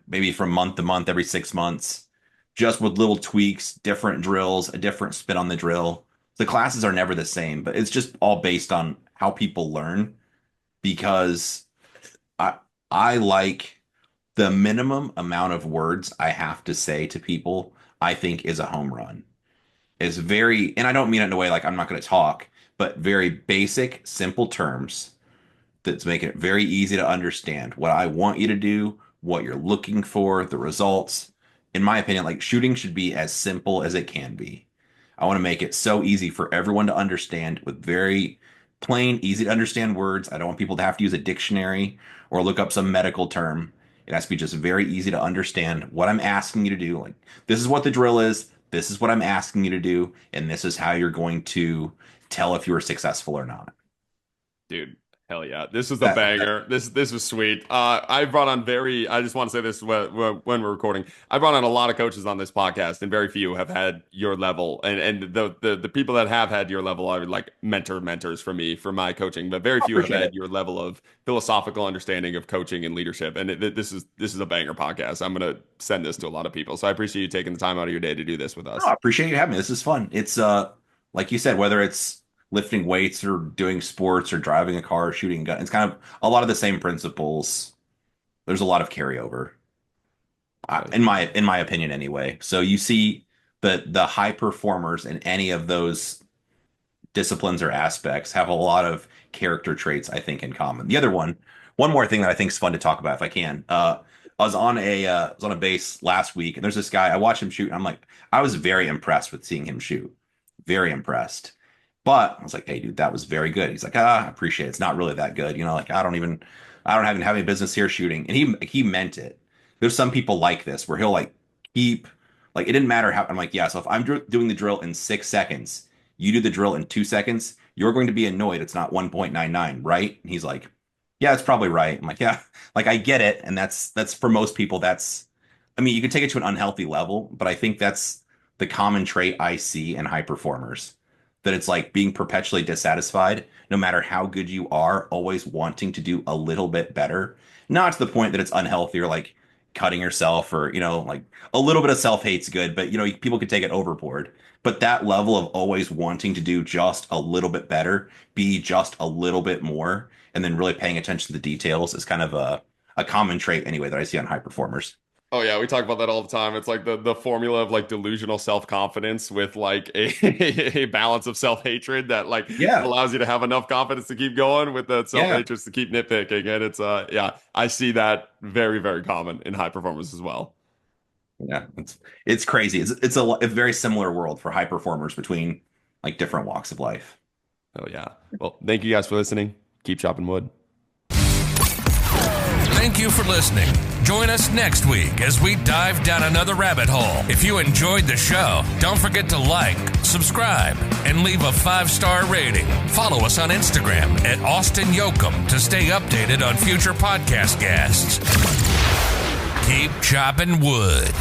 maybe from month to month, every 6 months, just with little tweaks, different drills, a different spin on the drill. The classes are never the same, but it's just all based on how people learn because I I like the minimum amount of words I have to say to people, I think is a home run. Is very, and I don't mean it in a way like I'm not going to talk, but very basic, simple terms that's making it very easy to understand what I want you to do, what you're looking for, the results. In my opinion, like shooting should be as simple as it can be. I want to make it so easy for everyone to understand with very plain, easy to understand words. I don't want people to have to use a dictionary or look up some medical term. It has to be just very easy to understand what I'm asking you to do. Like, this is what the drill is. This is what I'm asking you to do. And this is how you're going to tell if you were successful or not. Dude, hell yeah. This was a That banger. This was sweet. I brought on I just want to say this when we're recording. I brought on a lot of coaches on this podcast, and very few have had your level. And the people that have had your level are like mentors for me, for my coaching, but very I few have appreciate had it. your level of philosophical understanding of coaching and leadership. And this is a banger podcast. I'm gonna send this to a lot of people. So I appreciate you taking the time out of your day to do this with No, I us. appreciate you having me. This is fun. It's like you said, whether it's lifting weights or doing sports or driving a car or shooting a gun, it's kind of a lot of the same principles there's a lot of carryover, in my opinion anyway. So you see the high performers in any of those disciplines or aspects have a lot of character traits, I think, in common. The other one more thing that I think is fun to talk about if I can. I was on a base last week, and there's this guy. I watched him shoot, and I'm like, I was very impressed with seeing him shoot. Very impressed. But I was like, hey, dude, that was very good. He's like, I appreciate it. It's not really that good. Like I don't even have any business here shooting. And he meant it. There's some people like this where he'll like keep, like, it didn't matter how, I'm like, yeah, so if I'm doing the drill in 6 seconds, you do the drill in 2 seconds, you're going to be annoyed it's not 1.99, right? And he's like, yeah, it's probably right. I'm like, yeah, like I get it. And that's for most people, I mean, you could take it to an unhealthy level, but I think that's the common trait I see in high performers, that it's like being perpetually dissatisfied, no matter how good you are, always wanting to do a little bit better. Not to the point that it's unhealthy or like cutting yourself or, like a little bit of self-hate's good, but people could take it overboard. But that level of always wanting to do just a little bit better, be just a little bit more, and then really paying attention to the details is kind of a common trait anyway that I see on high performers. Oh yeah, we talk about that all the time. It's like the formula of like delusional self-confidence with like a balance of self-hatred that like Yeah. allows you to have enough confidence to keep going with the self-hatred to keep nitpicking. And it's I see that very, very common in high performers as well. Yeah, it's crazy. It's a very similar world for high performers between like different walks of life. Oh yeah. Well, thank you guys for listening. Keep chopping wood. Thank you for listening. Join us next week as we dive down another rabbit hole. If you enjoyed the show, don't forget to like, subscribe, and leave a 5-star rating. Follow us on Instagram at Austin Yoakum to stay updated on future podcast guests. Keep chopping wood.